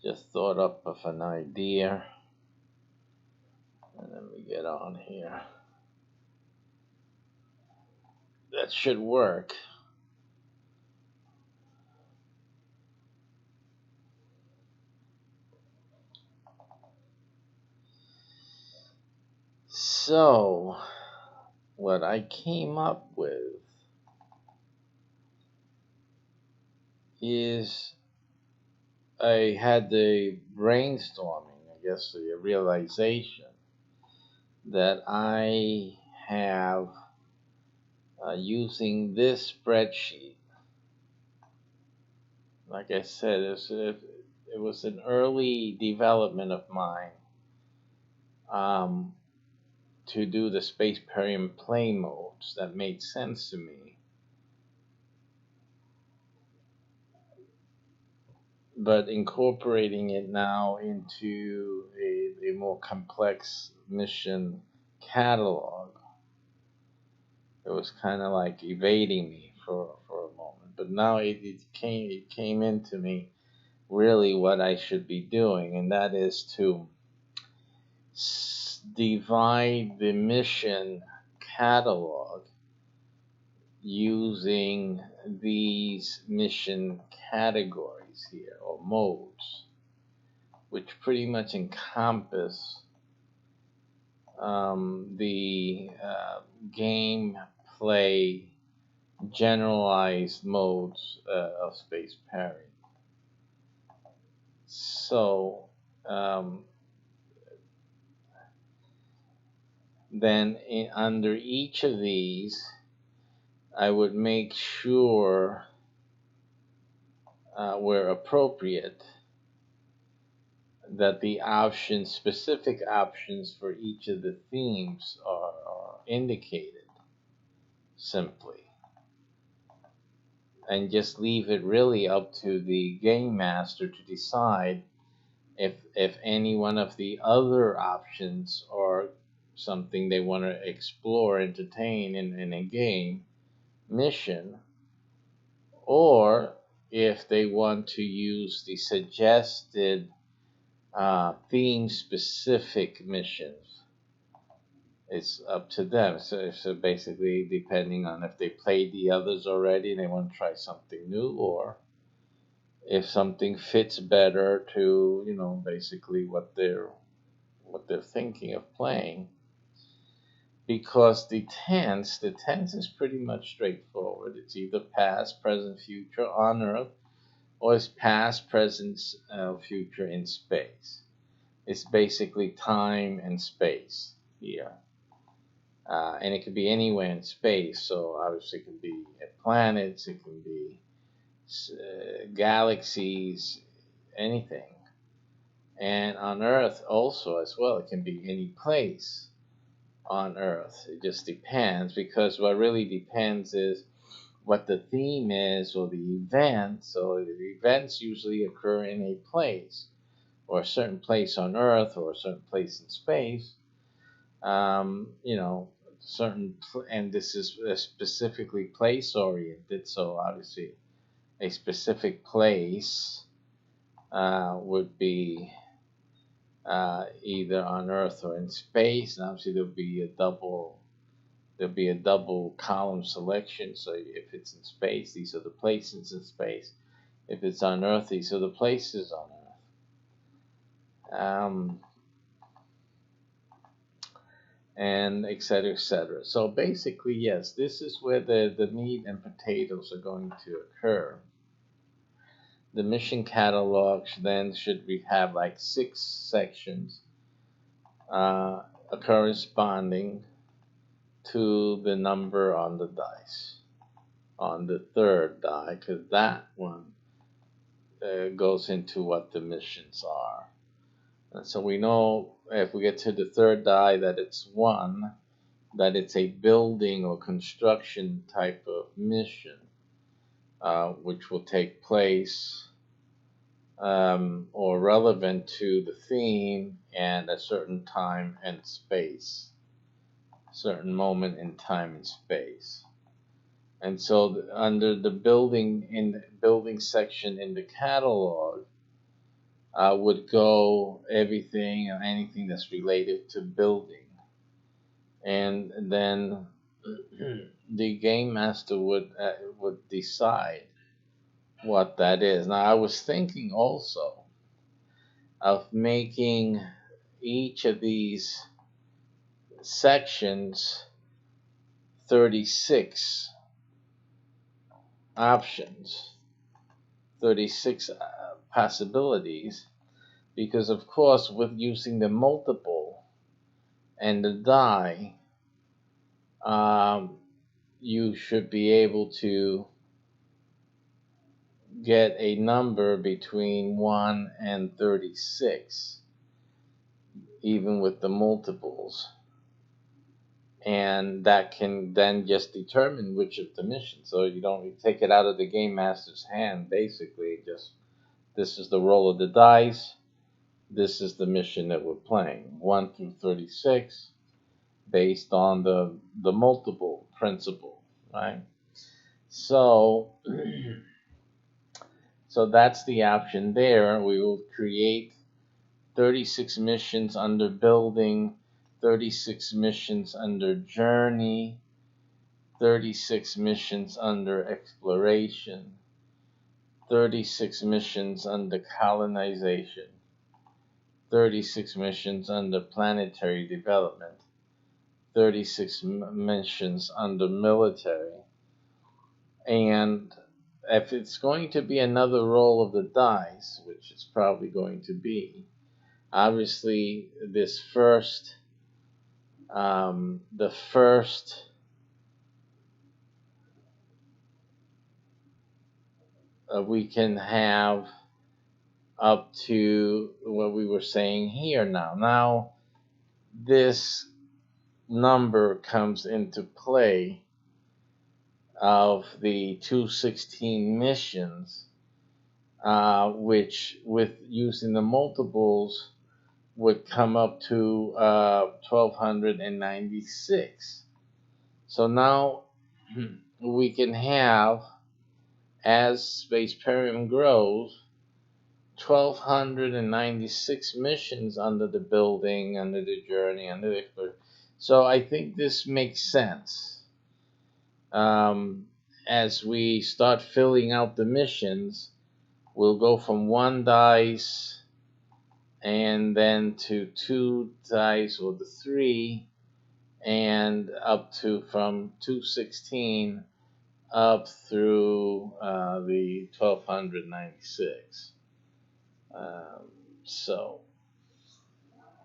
Just thought up of an idea. And let me get on here. That should work. So, what I came up with is I had the brainstorming, I guess the realization that I have using this spreadsheet. Like I said, it was an early development of mine um, to do the Space Perium play modes that made sense to me. But incorporating it now into a more complex mission catalog, it was kind of like evading me for a moment. But now it came into me really what I should be doing, and that is to divide the mission catalog using these mission categories here, or modes, which pretty much encompass the game play generalized modes of Space Parry. So then under each of these, I would make sure where appropriate that the options, specific options for each of the themes are indicated simply. And just leave it really up to the game master to decide if any one of the other options are something they want to explore, entertain in a game mission, or if they want to use the suggested theme specific missions. It's up to them. So basically, depending on if they played the others already and they want to try something new, or if something fits better to, basically what they're thinking of playing. Because the tense is pretty much straightforward. It's either past, present, future on Earth, or it's past, present, future in space. It's basically time and space here. And it could be anywhere in space. So obviously it can be planets, it can be galaxies, anything. And on Earth also as well, it can be any place on Earth. It just depends, because what really depends is what the theme is or the event. So the events usually occur in a place, or a certain place on Earth, or a certain place in space. And this is specifically place oriented. So obviously, a specific place would be either on Earth or in space, and obviously there'll be a double column selection. So if it's in space, these are the places in space. If it's on Earth, these are the places on Earth. And et cetera, et cetera. So basically, yes, this is where the meat and potatoes are going to occur. The mission catalogs then should have like 6 sections corresponding to the number on the dice, on the third die, because that one goes into what the missions are. And so we know if we get to the third die that it's 1, that it's a building or construction type of mission, which will take place or relevant to the theme and a certain time and space, certain moment in time and space. And so under the building, in the building section in the catalog, would go everything and anything that's related to building. And then the game master would decide what that is. Now I was thinking also of making each of these sections 36 options, 36 possibilities, because of course with using the multiple and the die, you should be able to get a number between 1 and 36, even with the multiples. And that can then just determine which of the missions. So you don't take it out of the game master's hand, basically. Just, this is the roll of the dice, this is the mission that we're playing, 1 through 36, based on the multiple principle, right? So, so that's the option there. We will create 36 missions under building, 36 missions under journey, 36 missions under exploration, 36 missions under colonization, 36 missions under planetary development, 36 missions under military. And if it's going to be another roll of the dice, which it's probably going to be, obviously this first, the first we can have up to what we were saying here now. Now, this number comes into play of the 216 missions, which with using the multiples would come up to 1296. So now we can have, as Space Perium grows, 1296 missions under the building, under the journey, under the exploration. So I think this makes sense. As we start filling out the missions, we'll go from 1 dice and then to 2 dice or the 3, and up to from 216 up through the 1296. So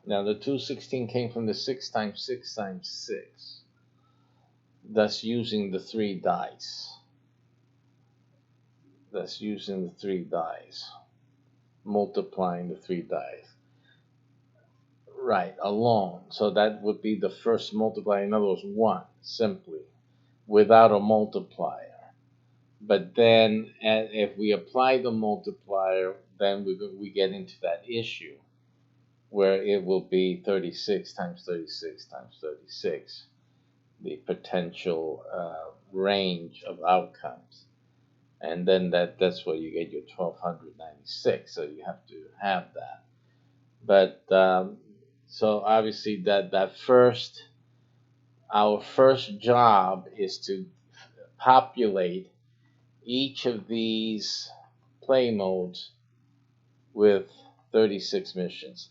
now the 216 came from the 6 times 6 times 6, thus using the 3 dice. Thus using the 3 dice, multiplying the 3 dice. Right, alone. So that would be the first multiplier. In other words, 1, simply, without a multiplier. But then, if we apply the multiplier, then we get into that issue where it will be 36 times 36 times 36, the potential range of outcomes. And then that's where you get your 1296. So you have to have that. But so obviously our first job is to populate each of these play modes with 36 missions.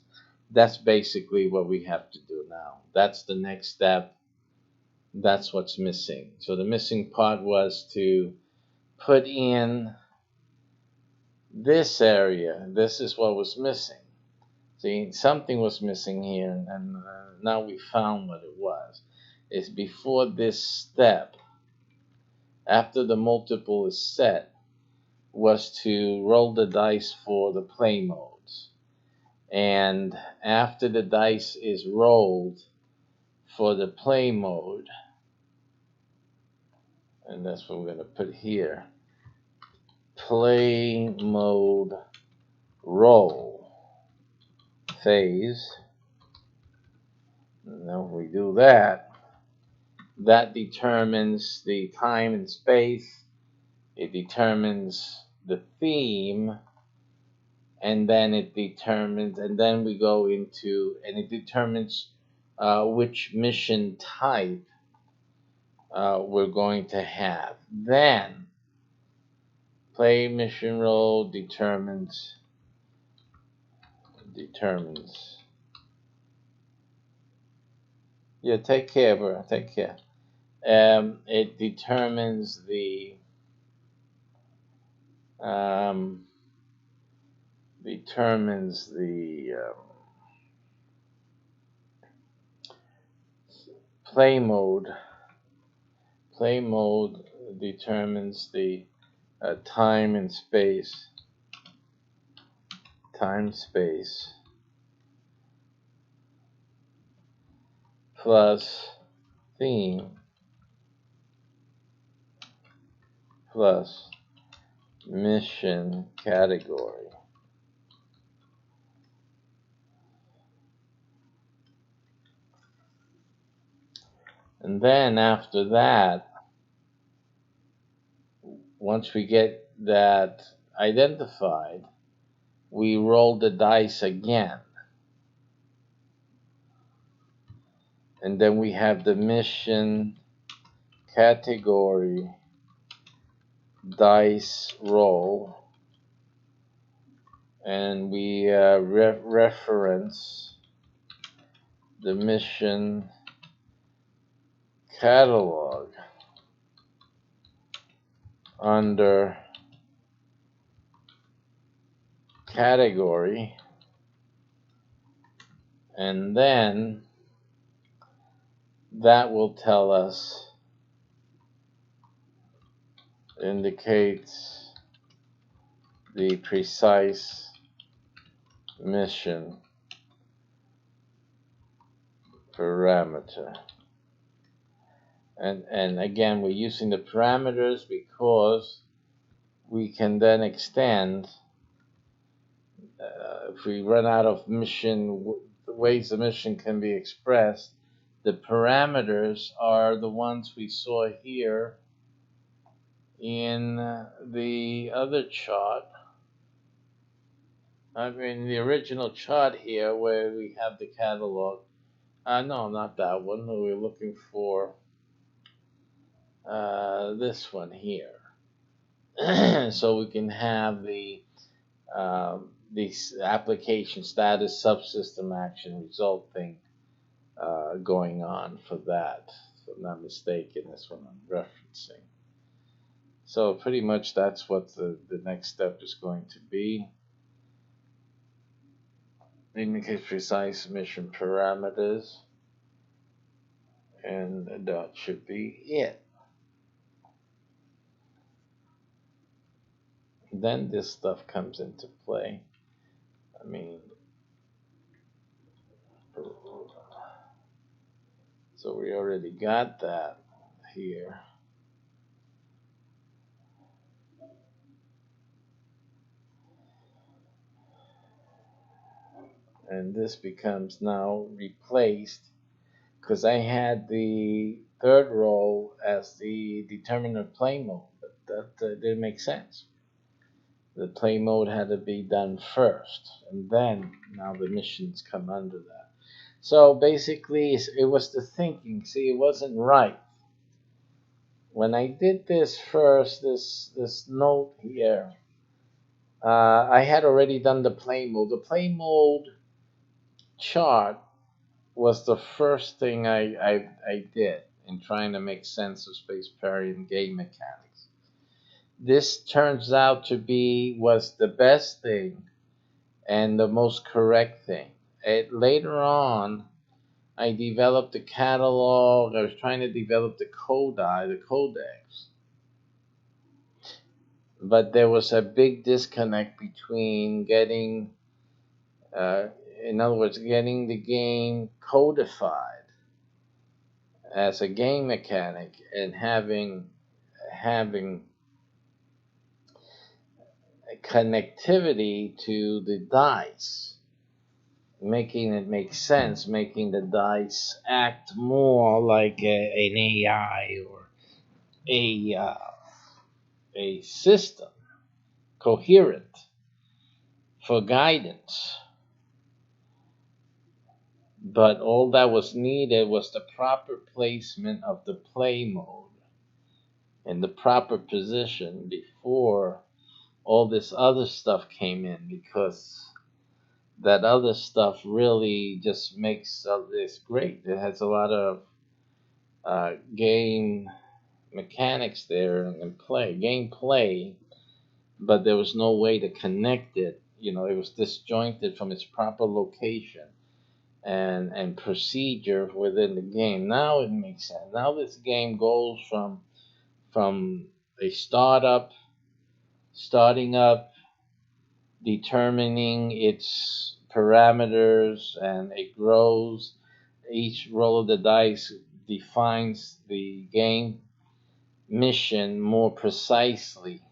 That's basically what we have to do now. That's the next step. That's what's missing. So the missing part was to put in this area. This is what was missing. See, something was missing here, and now we found what it was. It's before this step, after the multiple is set, was to roll the dice for the play modes. And after the dice is rolled for the play mode, and that's what we're going to put here, play mode roll phase. And then we do that, That determines the time and space. It determines the theme, and then and then we go into, and it determines which mission type we're going to have. Then, play mission role determines. Yeah, take care, bro. Take care. It determines um, the play mode. Play mode determines the time and space. Time space plus theme plus mission category. And then after that, once we get that identified, we roll the dice again. And then we have the mission category dice roll. And we reference the mission catalog under category, and then that will tell us, indicates the precise mission parameter. And again, we're using the parameters because we can then extend, if we run out of the ways the mission can be expressed, the parameters are the ones we saw here in the other chart. I mean, the original chart here where we have the catalog. No, not that one. We were looking for this one here. So we can have the application status, subsystem action, result thing going on for that. So I'm not mistaken, this one I'm referencing. So pretty much that's what the next step is going to be. Indicates precise mission parameters. And that should be it. Then this stuff comes into play. I mean, so we already got that here. And this becomes now replaced because I had the third role as the determinant play mode, but that didn't make sense. The play mode had to be done first, and then now the missions come under that. So basically, it was the thinking. See, it wasn't right. When I did this first, this note here, I had already done the play mode. The play mode chart was the first thing I did in trying to make sense of Space Parry and game mechanics. This turns out to was the best thing and the most correct thing. Later on, I developed the catalog. I was trying to develop the codex. But there was a big disconnect between getting, in other words, getting the game codified as a game mechanic and having connectivity to the dice. making it make sense, making the dice act more like an AI or a system, coherent for guidance. But all that was needed was the proper placement of the play mode in the proper position before all this other stuff came in, because that other stuff really just makes this great. It has a lot of game mechanics there and gameplay, but there was no way to connect it. It was disjointed from its proper location and procedure within the game. Now it makes sense. Now this game goes from a starting up, determining its parameters, and it grows. Each roll of the dice defines the game mission more precisely,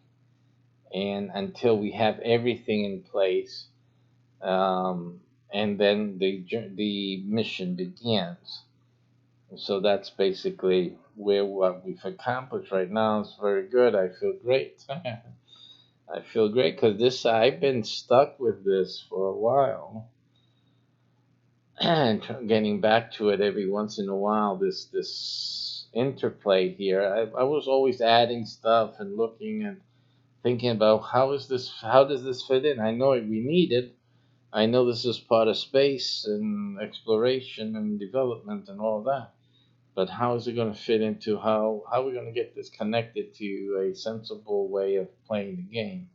and until we have everything in place, and then the mission begins. So that's basically where what we've accomplished right now is very good. I feel great. I feel great because this I've been stuck with this for a while, and getting back to it every once in a while. This interplay here. I was always adding stuff and looking and thinking about how does this fit in. I know we need it. I know this is part of space and exploration and development and all that. But how is it going to fit into how are we going to get this connected to a sensible way of playing the game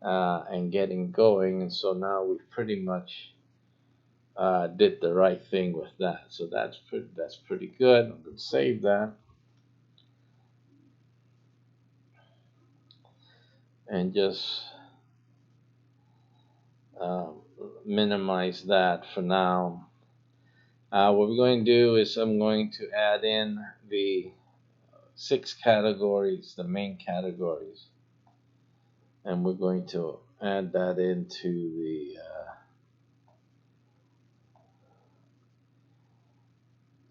and getting going? And so now we've pretty much did the right thing with that. So that's pretty good. I'm going to save that and just um, minimize that for now. What we're going to do is I'm going to add in the 6 categories, the main categories, and we're going to add that into the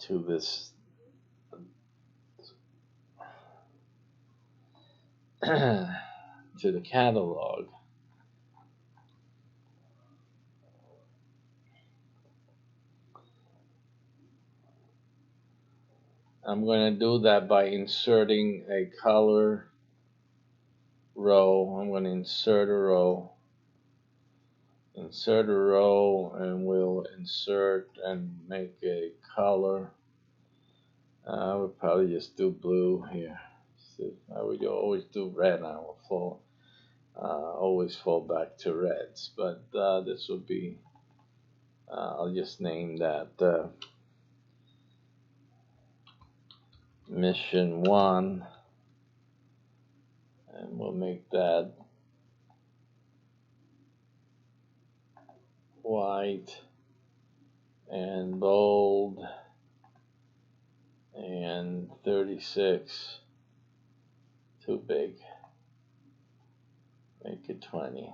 to this to the catalog. I'm going to do that by inserting a color row. I'm going to insert a row, and we'll insert and make a color. I would probably just do blue here. See, I would always do red. I will always fall back to reds, but this will be. I'll just name that Mission 1, and we'll make that white and bold and 36. Too big. Make it 20.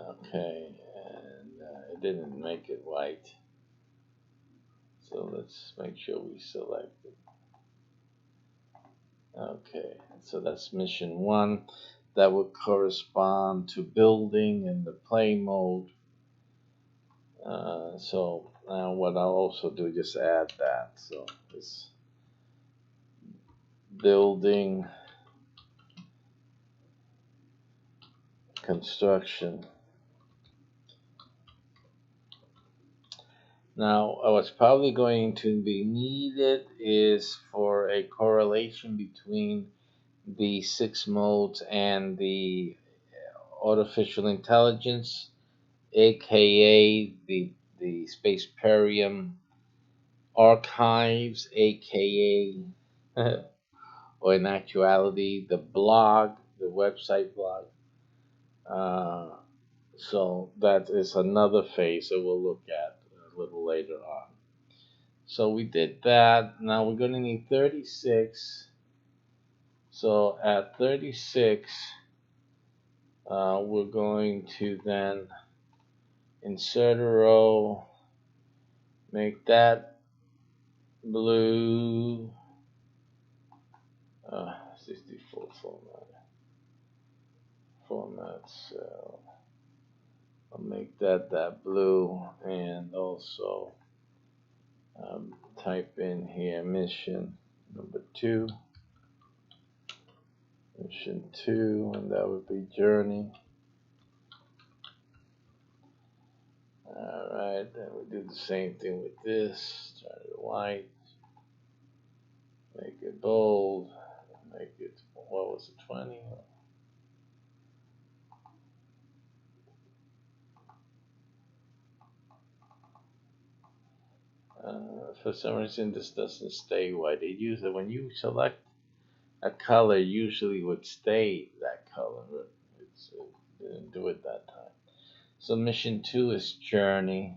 Okay, and it didn't make it white. So let's make sure we select it. Okay, so that's mission 1. That would correspond to building in the play mode. So now what I'll also do is just add that. So it's building construction. Now, what's probably going to be needed is for a correlation between the 6 modes and the artificial intelligence, aka the Spaceparium archives, aka or in actuality the blog, the website blog. Uh, so that is another phase that we'll look at a little later on. So we did that. Now we're going to need 36. So at 36, We're going to then insert a row, make that blue, 64 format cell. I'll make that blue, and also type in here mission number 2, mission 2, and that would be journey. Alright, then we do the same thing with this. Turn it white, make it bold, make it, what was it, 20? For some reason, this doesn't stay white. It usually, when you select a color, usually would stay that color. But it didn't do it that time. So mission 2 is journey.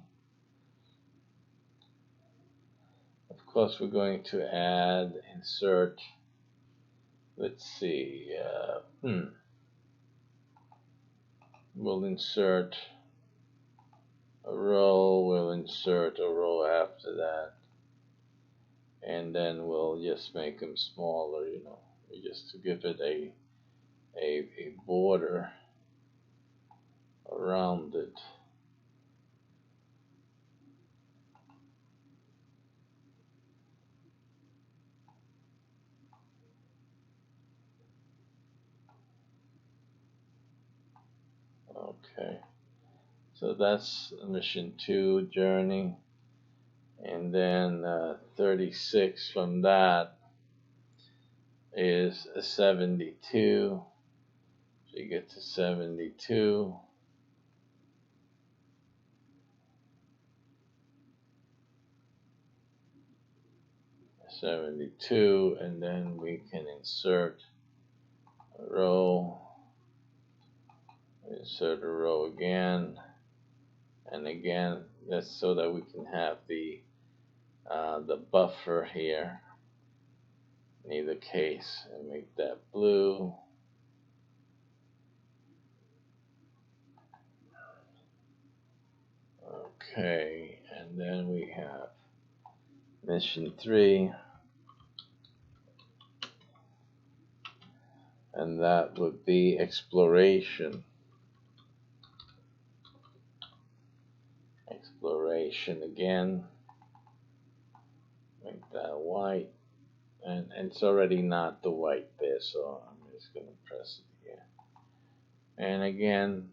Of course, we're going to add, insert. Let's see. We'll insert a row. We'll insert a row after that, and then we'll just make them smaller. Just to give it a border around it. Okay, so that's mission 2, journey, and then 36 from that is a 72. So you get to 72. And then we can insert a row, insert a row again, and again, that's so that we can have the buffer here in either case, and make that blue. Okay, and then we have mission 3, and that would be exploration. Exploration again, make that white, and it's already not the white there, so I'm just going to press it here. And again,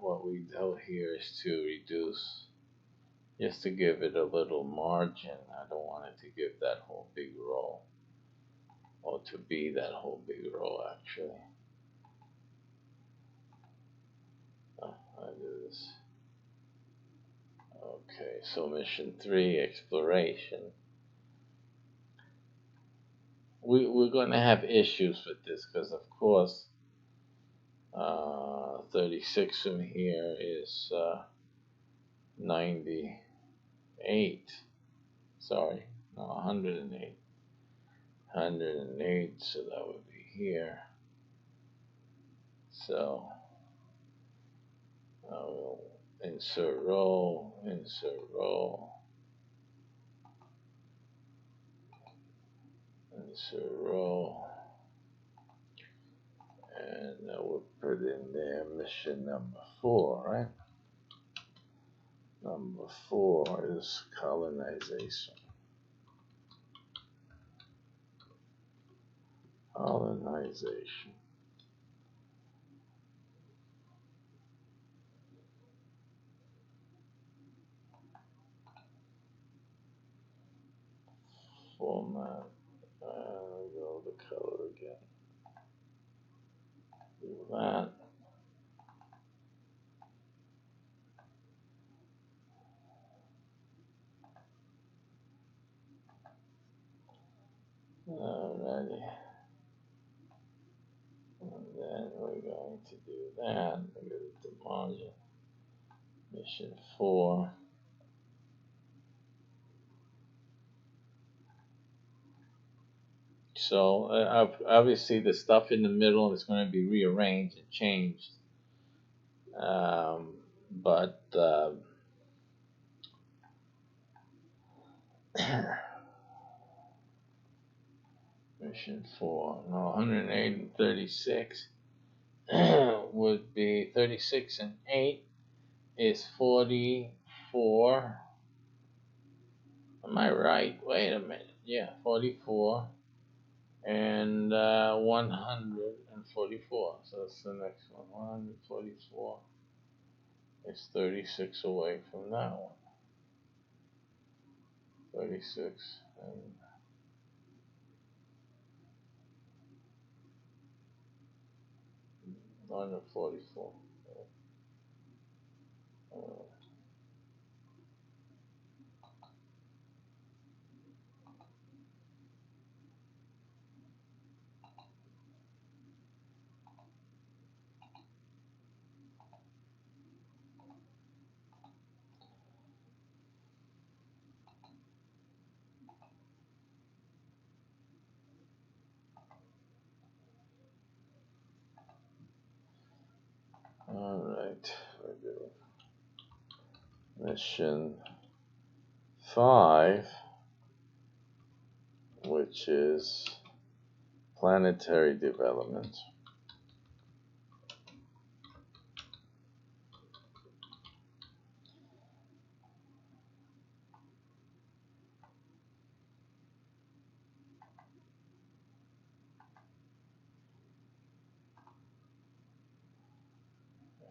what we do here is to reduce, just to give it a little margin. I don't want it to give that whole big row, or to be that whole big row actually. I do this. Okay, so mission 3, exploration. We're going to have issues with this because, of course, 36 from here is 98. Sorry, no, 108. 108, so that would be here. So we'll insert row, insert row, insert row, and we'll put in there mission number 4, right? Number 4 is colonization. Colonization. Format. Go the color again. Do that. Alrighty. And then we're going to do that. Go to margin. Mission 4. So obviously the stuff in the middle is going to be rearranged and changed But mission 4, no, 108 and 36 would be 36 and 8 is 44. Am I right? Wait a minute. Yeah, 44 and 144. So that's the next one. 144 is 36 away from that one. 36 and 144. All right. Mission 5, which is planetary development.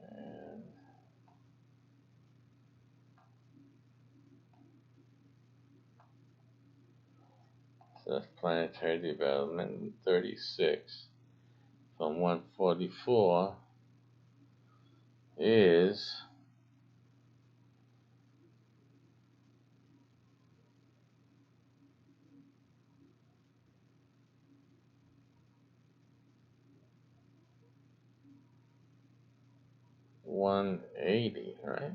And so that's planetary development. 36 from 144 is 180, right?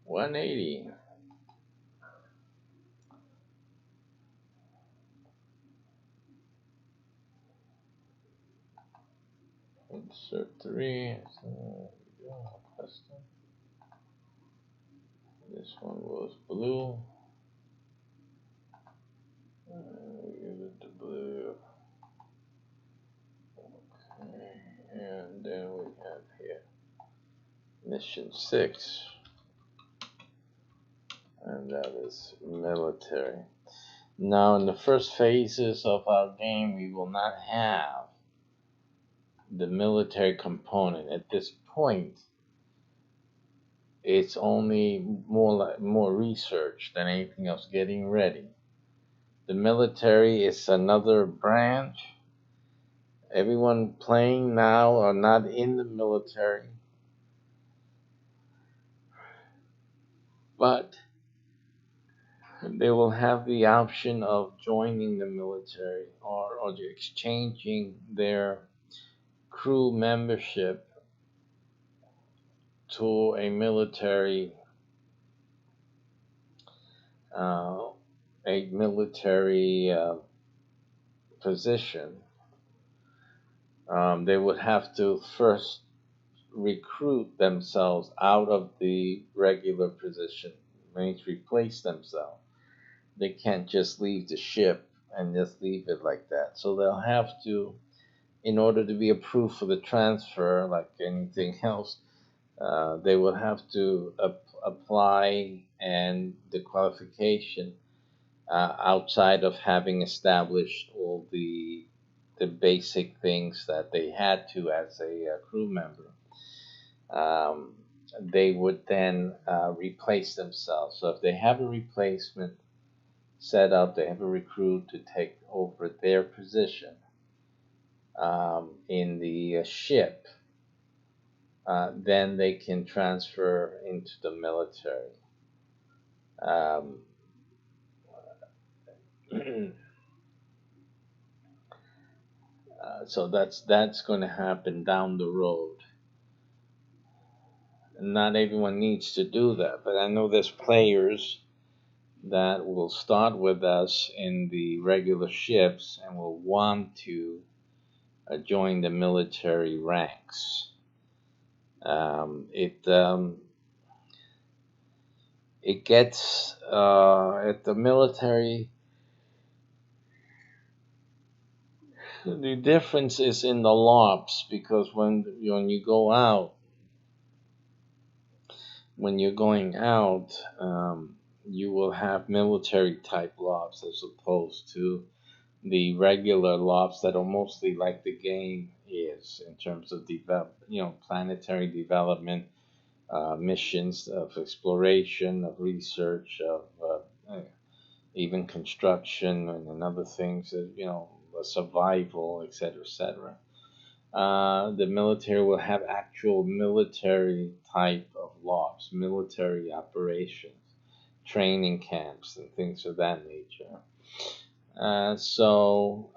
$180. Insert 3. So, custom. This one was blue. Give it the blue. Okay. And then we have here mission 6. And that is military. Now, in the first phases of our game, we will not have the military component. At this point, it's only more research than anything else, getting ready. The military is another branch. Everyone playing now are not in the military, but they will have the option of joining the military or exchanging their crew membership to a military uh, position. They would have to first recruit themselves out of the regular position, means replace themselves. They can't just leave the ship and just leave it like that. So they'll have to, in order to be approved for the transfer, like anything else, they will have to apply, and the qualification outside of having established all the basic things that they had to as a crew member. Um, they would then replace themselves. So if they have a replacement set up, they have a recruit to take over their position in the ship, then they can transfer into the military. Um, so that's going to happen down the road. Not everyone needs to do that, but I know there's players that will start with us in the regular ships and will want to join the military ranks. It gets at the military. The difference is in the LARPs, because when you go out, when you're going out, you will have military type LARPs as opposed to the regular LARPs that are mostly like the game is in terms of planetary development, missions of exploration, of research, of even construction and other things, survival, etc., etc. The military will have actual military type of LARPs, military operations, training camps, and things of that nature. So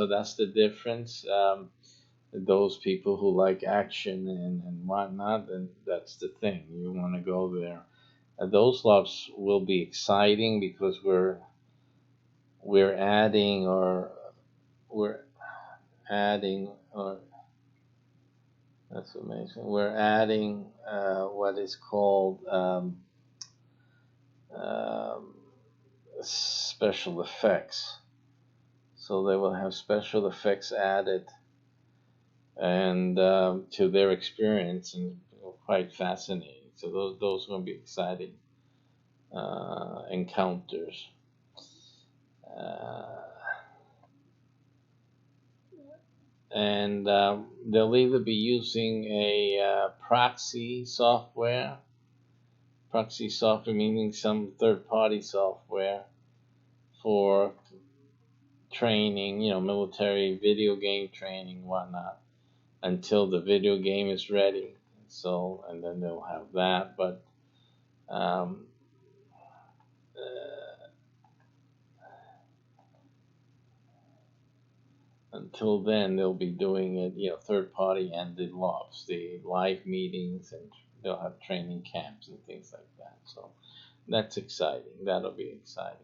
that's the difference. Those people who like action and whatnot, and that's the thing. You want to go there. Those LARPs will be exciting because we're adding or we're adding or that's amazing. We're adding what is called um, special effects. So they will have special effects added and to their experience, and quite fascinating. So those are going to be exciting encounters. Uh, and they'll either be using a proxy software meaning some third-party software for training, military video game training, whatnot, until the video game is ready. So, and then they'll have that. But um, until then, they'll be doing it, third party and the LARPs, the live meetings, and they'll have training camps and things like that. So that's exciting. That'll be exciting.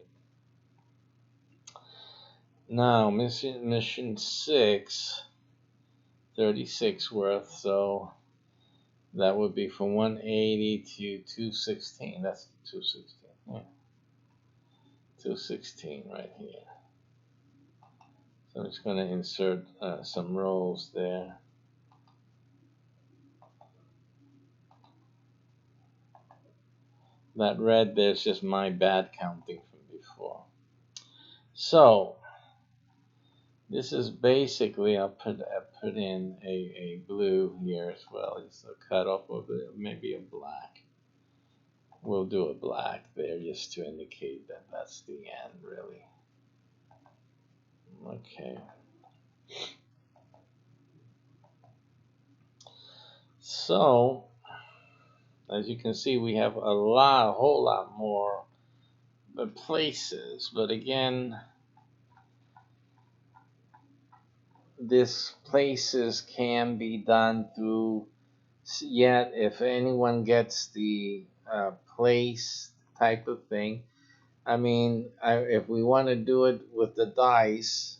Now, mission 6, 36 worth. So that would be from 180 to 216. That's 216. Yeah. 216 right here. So I'm just going to insert some rows there. That red there's just my bad counting from before. So this is basically, I'll put in a blue here as well. It's a cutoff of it, maybe a black. We'll do a black there just to indicate that that's the end, really. Okay. So, as you can see, we have a whole lot more places, but again, these places can be done through, yet if anyone gets the place type of thing, I mean, if we want to do it with the dice,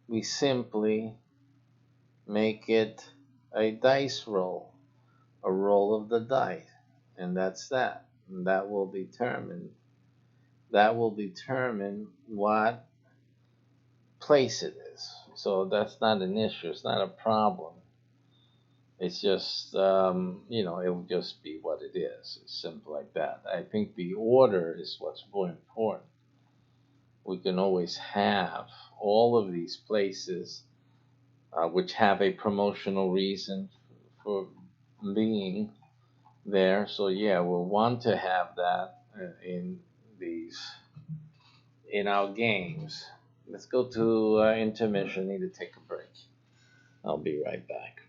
we simply make it a dice roll, a roll of the dice, and that's that. And that will determine what place it is. So that's not an issue. It's not a problem. It's just, it will just be what it is. It's simple like that. I think the order is what's more important. We can always have all of these places which have a promotional reason for being there. So yeah, we'll want to have that in our games. Let's go to intermission. Need to take a break. I'll be right back.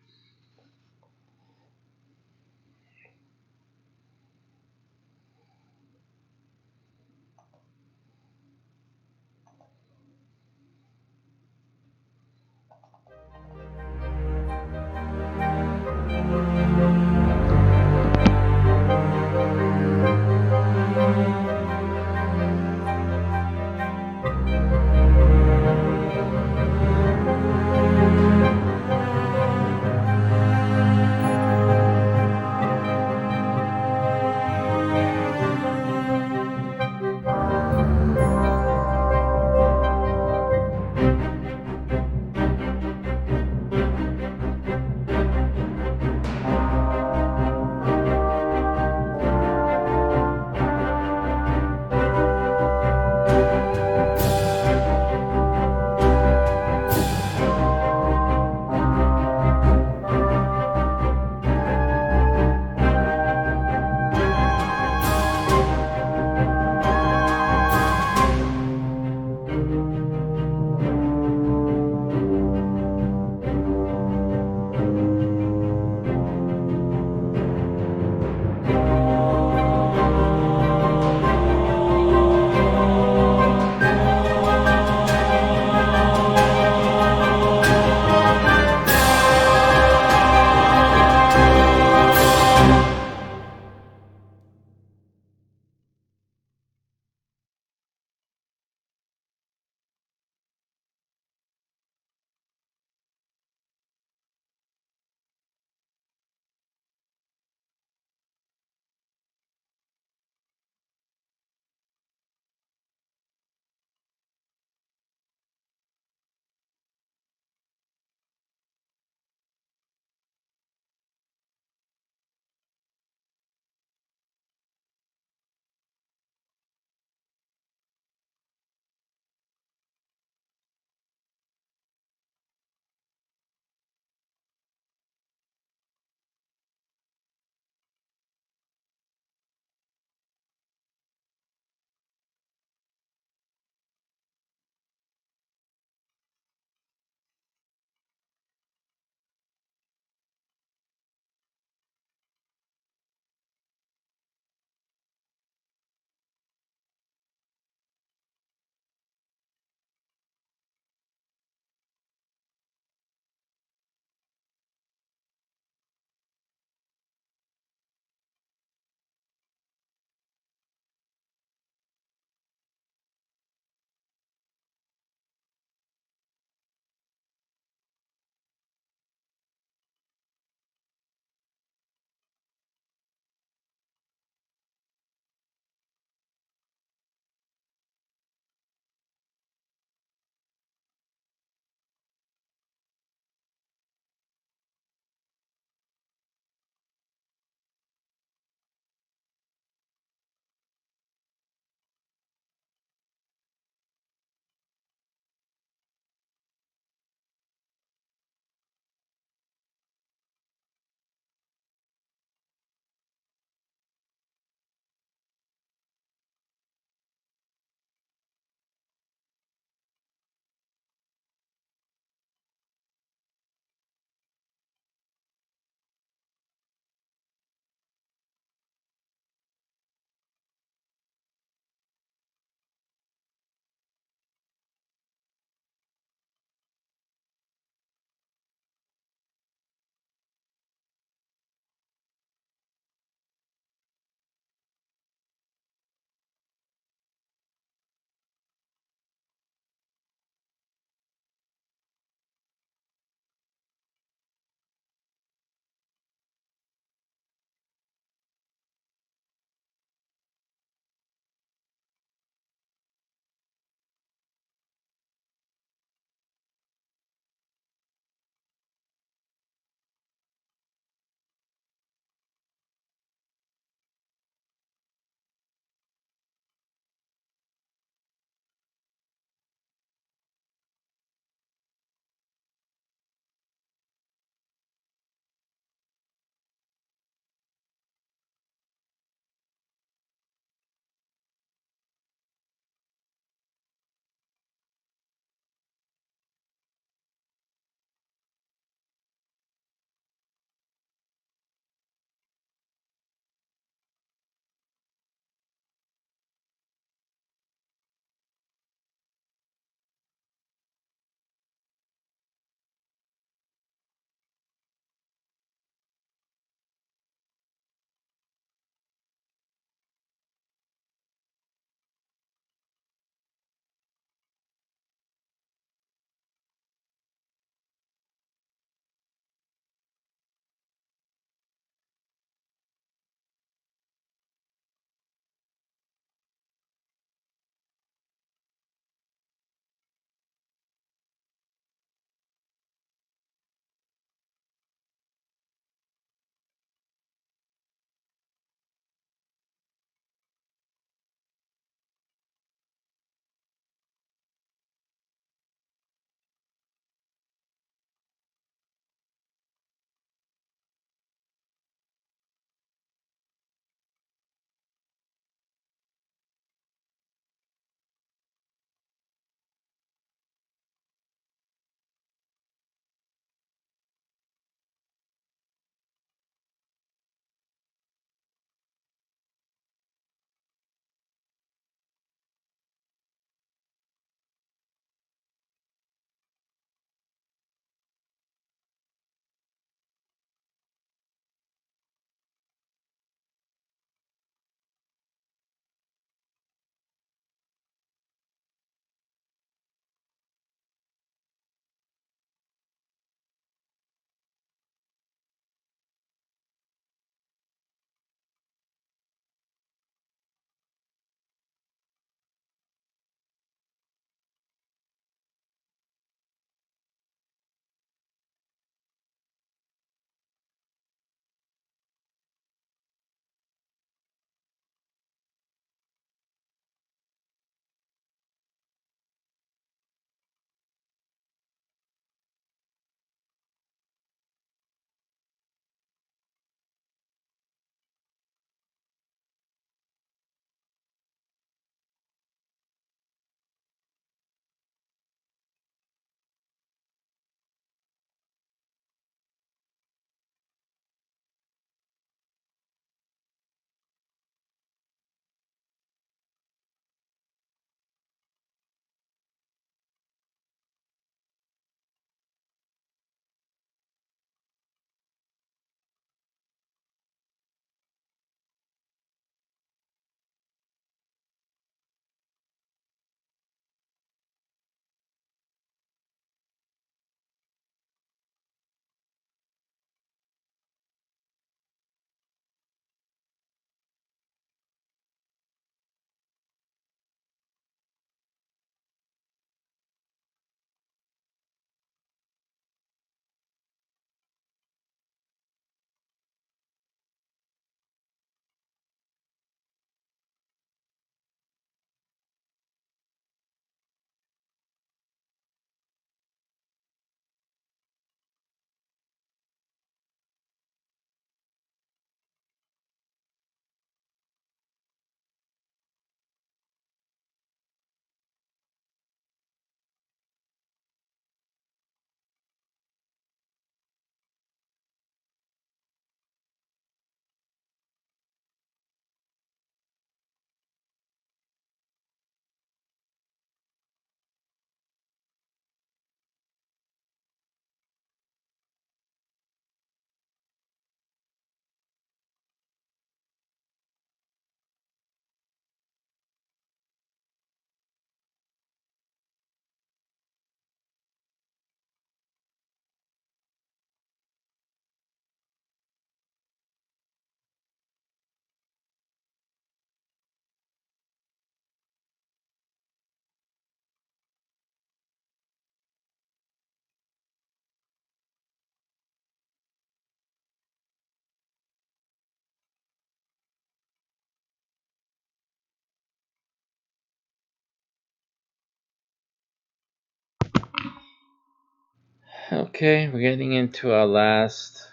Okay, we're getting into our last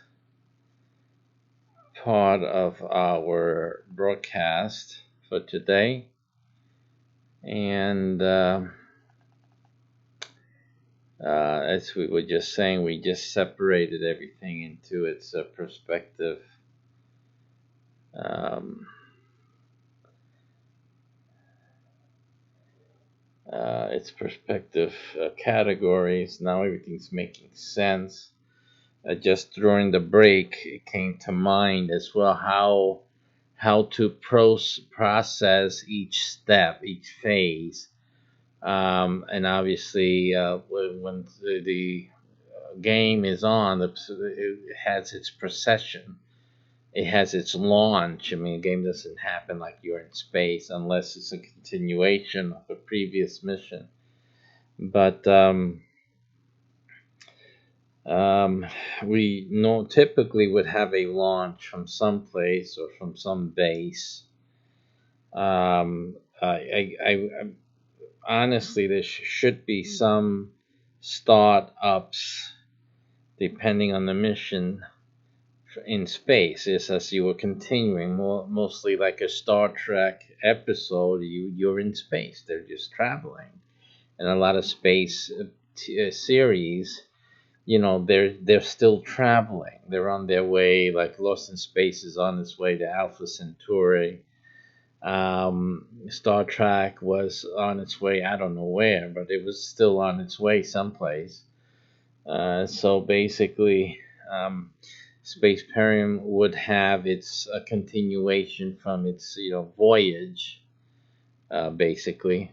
part of our broadcast for today. And as we were just saying, we just separated everything into its perspective. Um, its perspective categories. Now everything's making sense. Just during the break, it came to mind as well how to process each step, each phase, and obviously when the game is on, it has its procession. It has its launch. I mean, a game doesn't happen like you're in space unless it's a continuation of a previous mission. But um, we know typically would have a launch from some place or from some base. I honestly, there should be some startups depending on the mission in space. Is as you were continuing, mostly like a Star Trek episode. You're in space. They're just traveling, and a lot of space series, they're still traveling. They're on their way, like Lost in Space is on its way to Alpha Centauri. Star Trek was on its way, I don't know where, but it was still on its way someplace. So basically, Space Perium would have its continuation from its voyage, basically,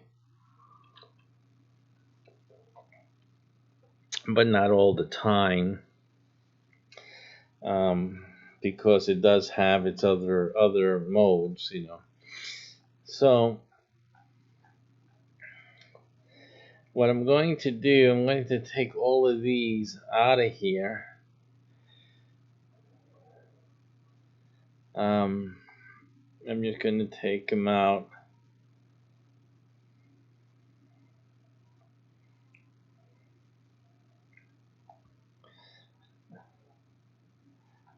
but not all the time. Um, because it does have its other modes. So what I'm going to do, I'm going to take all of these out of here. I'm just going to take them out.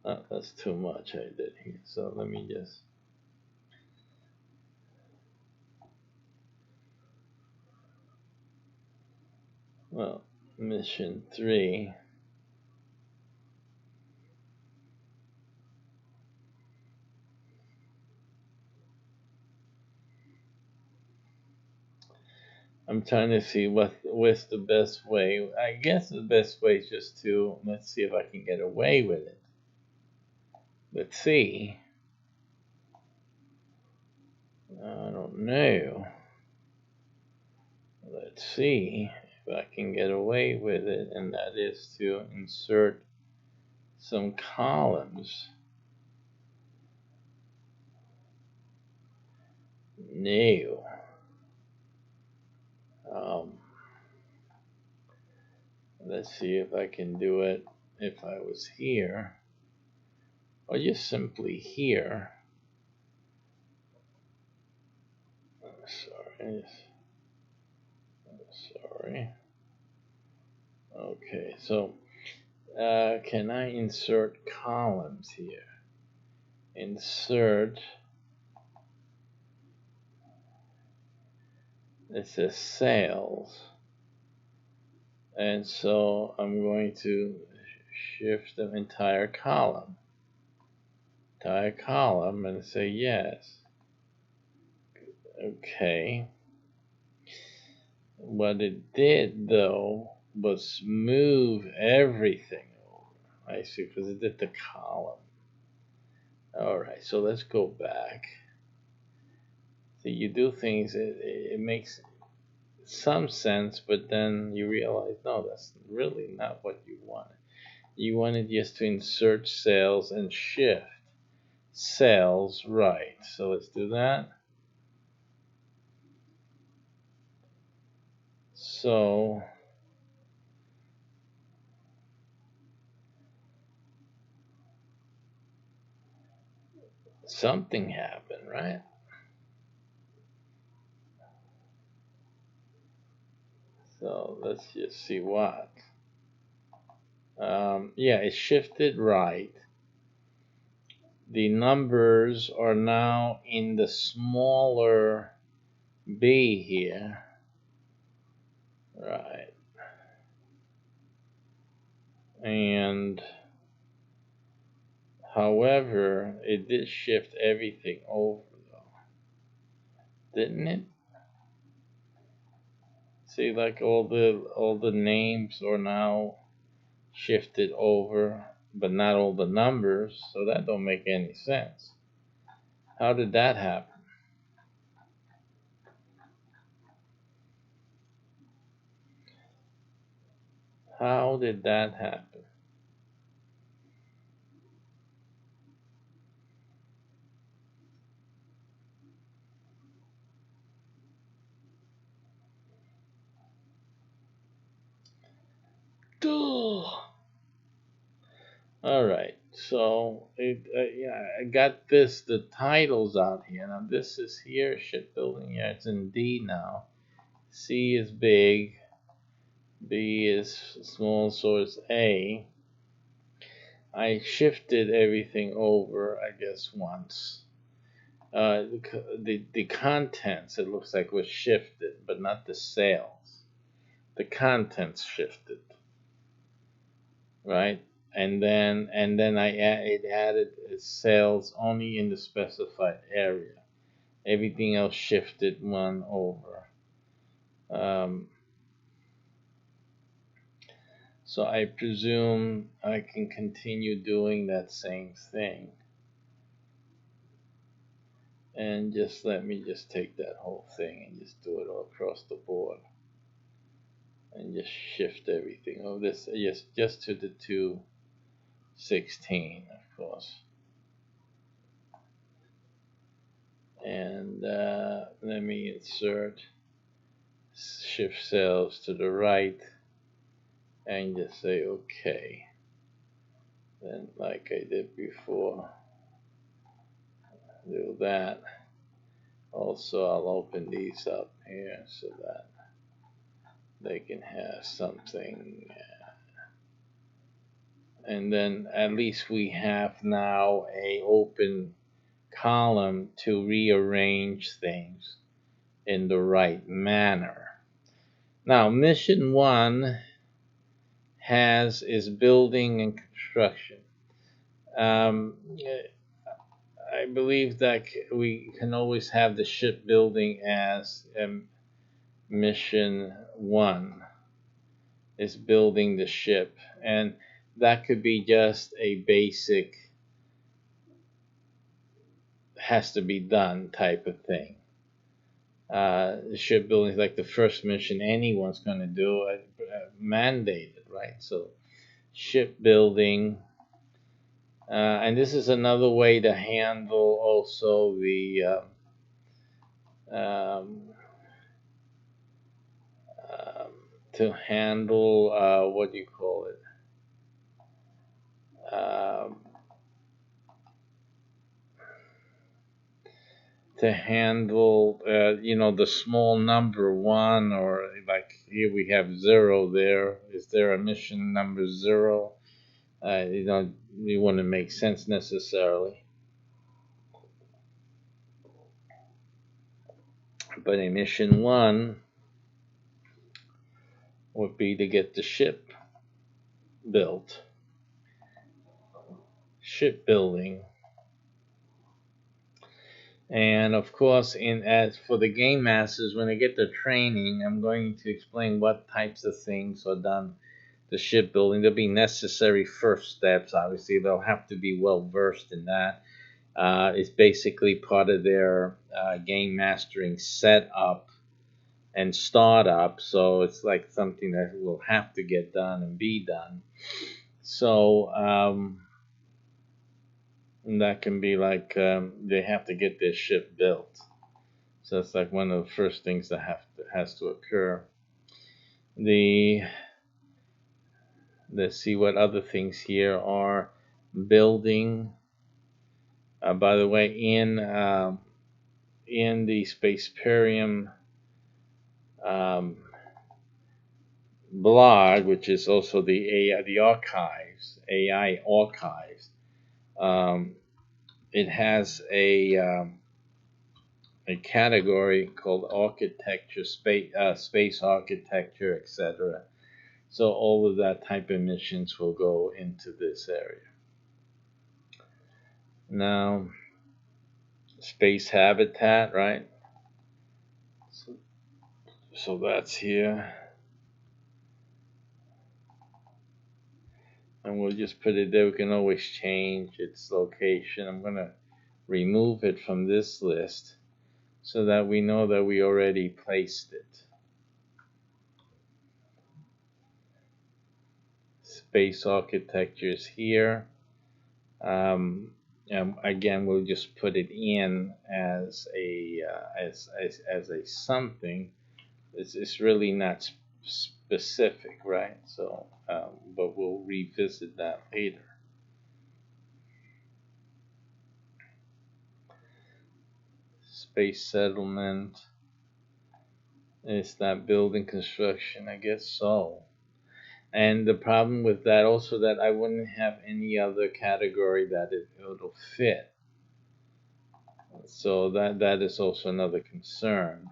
Oh, that's too much I did here. So let me just. Well, mission 3. I'm trying to see what's the best way. I guess the best way is just to, let's see if I can get away with it. Let's see. I don't know. Let's see if I can get away with it, and that is to insert some columns. No. Let's see if I can do it if I was here, or just simply here. Sorry. Okay, so can I insert columns here? Insert. It says sales. And so I'm going to shift the entire column. And say yes. Okay. What it did though was move everything over. I see, because it did the column. Alright, so let's go back. So you do things, it makes some sense, but then you realize, no, that's really not what you wanted. You wanted just to insert sales and shift sales right. So let's do that. So something happened, right? So let's just see what. Yeah, it shifted right. The numbers are now in the smaller B here. Right. And however, it did shift everything over though, didn't it? See, like all the names are now shifted over, but not all the numbers, so that don't make any sense. How did that happen? How did that happen? All right, so yeah, I got the titles out here. Now this is here shipbuilding. Yeah, it's in D now. C is big, B is small, so it's A. I shifted everything over, I guess, once. The contents, it looks like, was shifted, but not the sales. The contents shifted, right? And then it added sales only in the specified area. Everything else shifted one over. Um, so I presume I can continue doing that same thing. And just let me just take that whole thing and just do it all across the board. And just shift everything. Oh, this just to the 216, of course. And let me insert shift cells to the right and just say okay. Then, like I did before, do that. Also, I'll open these up here so that they can have something. And then at least we have now a open column to rearrange things in the right manner. Now, mission 1 is building and construction. Um, I believe that we can always have the shipbuilding as mission 1 is building the ship, and that could be just a basic has to be done type of thing. Shipbuilding is like the first mission anyone's going to do, mandated, right? So shipbuilding, and this is another way to handle also um, um, to handle what do you call it? Um, to handle the small number 1, or like here we have 0 there. Is there a mission number 0? You wouldn't make sense necessarily. But a mission 1 would be to get the ship built. Shipbuilding. And of course, as for the game masters, when they get the training, I'm going to explain what types of things are done to shipbuilding. There'll be necessary first steps. Obviously, they'll have to be well versed in that. It's basically part of their game mastering setup and startup. So it's like something that will have to get done and be done. So that can be like they have to get their ship built. So it's like one of the first things that has to occur. Let's see what other things here are. Building. By the way, in the Spaceparium blog, which is also the archives, AI archives. Um, it has a category called architecture, space architecture, etc. So all of that type of missions will go into this area. Now, space habitat, right? So that's here. And we'll just put it there. We can always change its location. I'm going to remove it from this list so that we know that we already placed it. Space architecture is here. Again, we'll just put it in as a as a something. It's really not specific, right? So, but we'll revisit that later. Space settlement. Is that building construction? I guess so. And the problem with that also that I wouldn't have any other category that it'll fit. So that is also another concern.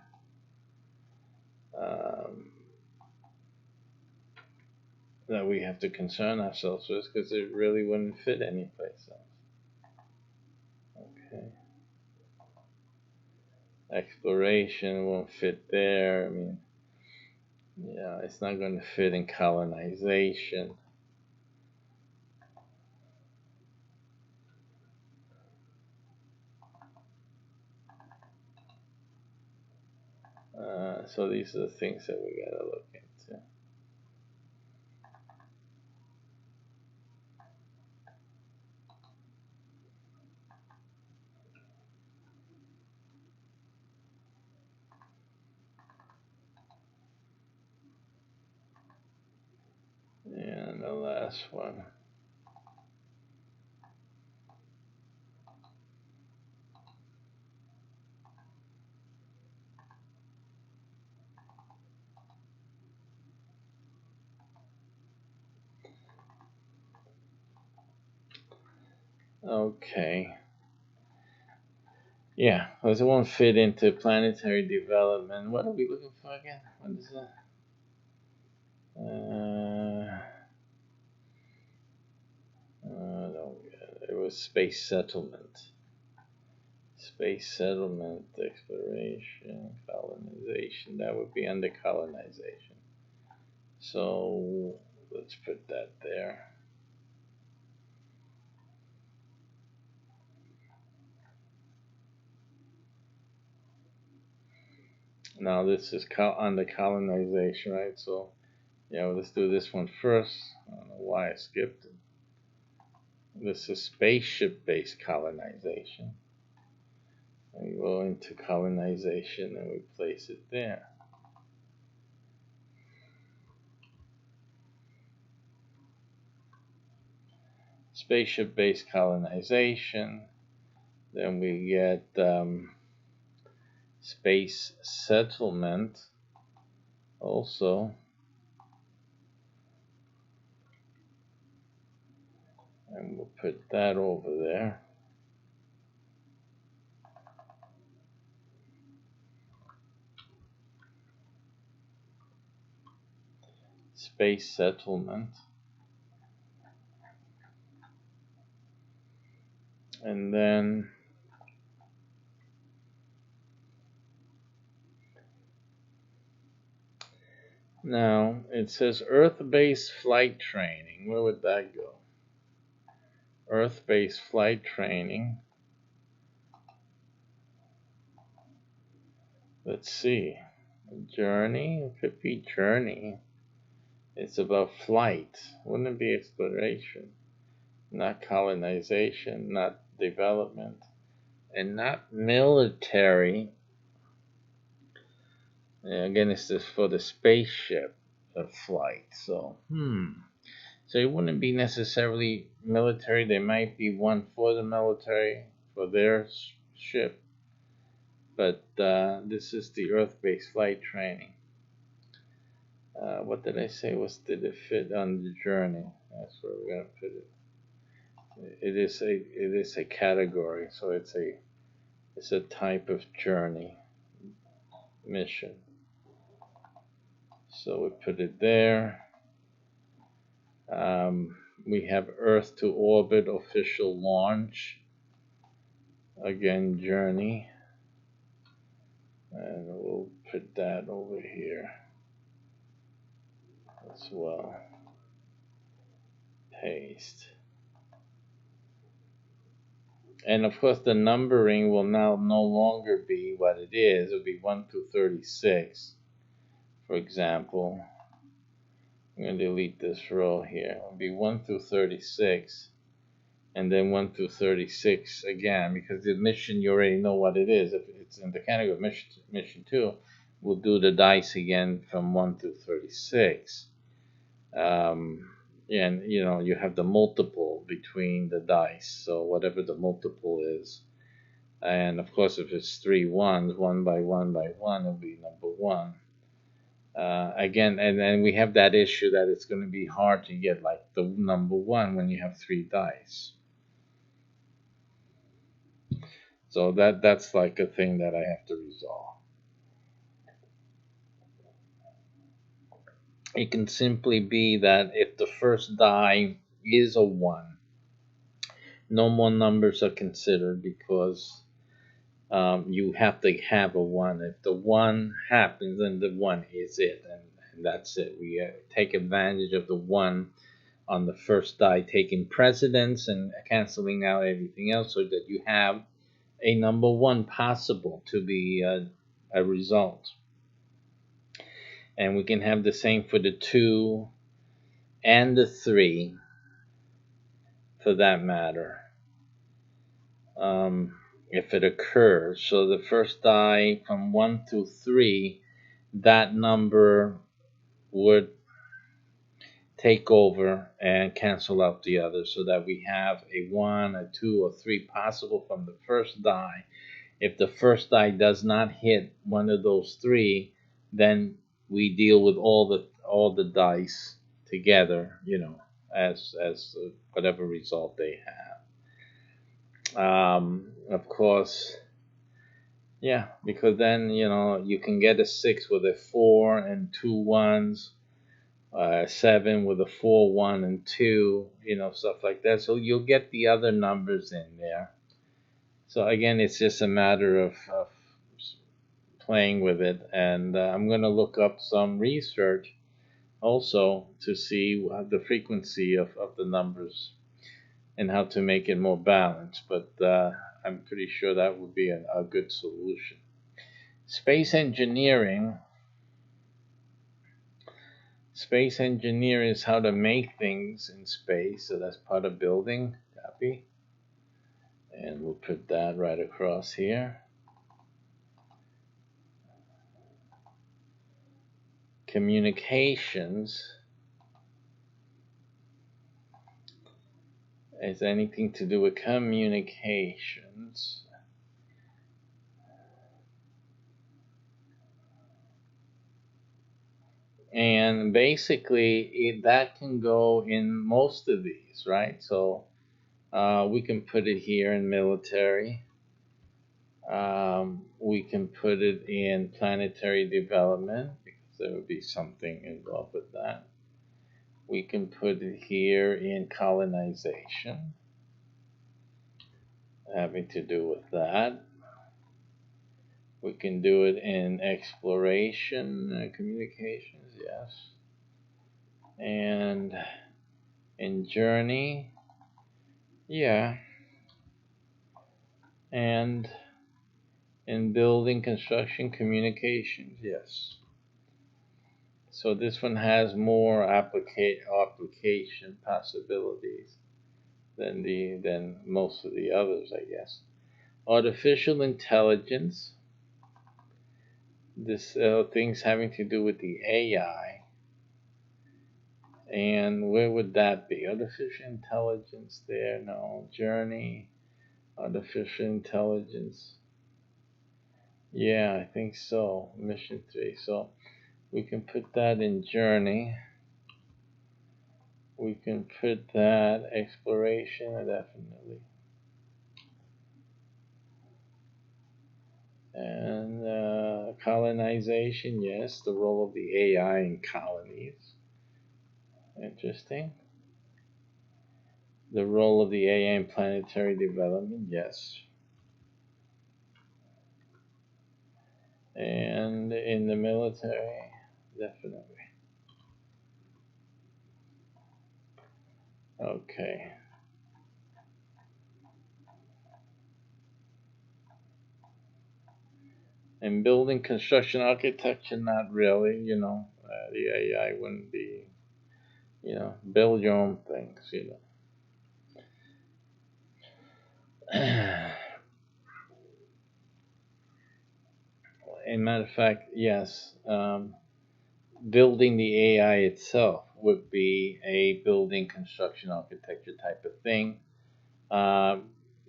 That we have to concern ourselves with because it really wouldn't fit anyplace else. Okay. Exploration won't fit there. I mean, yeah, it's not going to fit in colonization. So these are the things that we gotta look into. And the last one. Okay. Yeah, because it won't fit into planetary development. What are we looking for again? What is that? I don't get it. It was space settlement. Space settlement, exploration, colonization. That would be under colonization. So let's put that there. Now this is under colonization, right? So yeah, well, let's do this one first. I don't know why I skipped it. This is spaceship-based colonization. And we go into colonization and we place it there. Spaceship-based colonization. Then we get space settlement also. And we'll put that over there. Space settlement. And then now it says Earth-based flight training. Where would that go? Earth-based flight training. Let's see. Journey? It could be journey. It's about flight. Wouldn't it be exploration? Not colonization, not development, and not military. Yeah, again, it's just for the spaceship flight. So, So it wouldn't be necessarily military. There might be one for the military, for their ship. But this is the Earth-based flight training. What did I say did it fit on the journey? That's where we're gonna put it. It is a category, so it's a type of journey mission. So we put it there. We have Earth to orbit official launch. Again, journey. And we'll put that over here as well. Paste. And of course, the numbering will now no longer be what it is. It'll be 1 through 36, for example. I'm going to delete this row here. It'll be 1 through 36, and then 1 through 36 again, because the mission, you already know what it is. If it's in the category of mission 2, we'll do the dice again from 1 through 36. And you have the multiple between the dice, so whatever the multiple is. And of course, if it's 3 ones, 1 by 1 by 1, it'll be number 1. Again, and then we have that issue that it's going to be hard to get like the number 1 when you have 3 dice. So that's like a thing that I have to resolve. It can simply be that if the first die is a 1, no more numbers are considered, because you have to have a 1. If the 1 happens, then the 1 is it, and that's it. We take advantage of the 1 on the first die, taking precedence and canceling out everything else, so that you have a number 1 possible to be a result. And we can have the same for the 2 and the 3, for that matter, if it occurs. So the first die from 1 through 3, that number would take over and cancel out the others, so that we have a 1, a 2, or 3 possible from the first die. If the first die does not hit one of those 3, then we deal with all the dice together, as whatever result they have. Of course, yeah, because then you can get a 6 with a 4 and 2 ones, 7 with a 4, 1, and 2, stuff like that. So you'll get the other numbers in there. So again, it's just a matter of playing with it, and I'm going to look up some research also to see the frequency of the numbers and how to make it more balanced, but I'm pretty sure that would be a good solution. Space engineering is how to make things in space, so that's part of building. Copy, and we'll put that right across here. Communications is anything to do with communications. And basically, that can go in most of these, right? So we can put it here in military. We can put it in planetary development, because there would be something involved with that. We can put it here in colonization, having to do with that. We can do it in exploration, communications, yes. And in journey, yeah. And in building, construction, communications, yes. So this one has more application possibilities than most of the others, I guess. Artificial intelligence. This things having to do with the AI. And where would that be? Artificial intelligence there? No. Journey. Artificial intelligence. Yeah, I think so. Mission 3. So We can put that in journey. We can put that exploration, definitely. And colonization, yes, the role of the AI in colonies. Interesting. The role of the AI in planetary development, yes. And in the military, definitely. Okay. In building, construction, architecture, not really. The AI wouldn't be. Build your own things. In matter of fact, yes. Building the AI itself would be a building, construction, architecture type of thing.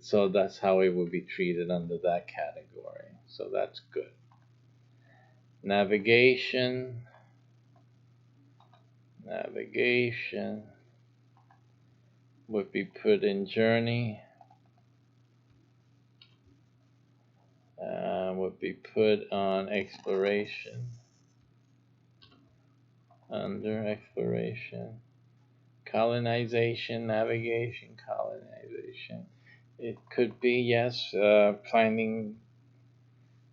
So that's how it would be treated under that category. So that's good. Navigation would be put in journey. Would be put on exploration. Under exploration. Colonization, navigation, colonization. It could be, yes, finding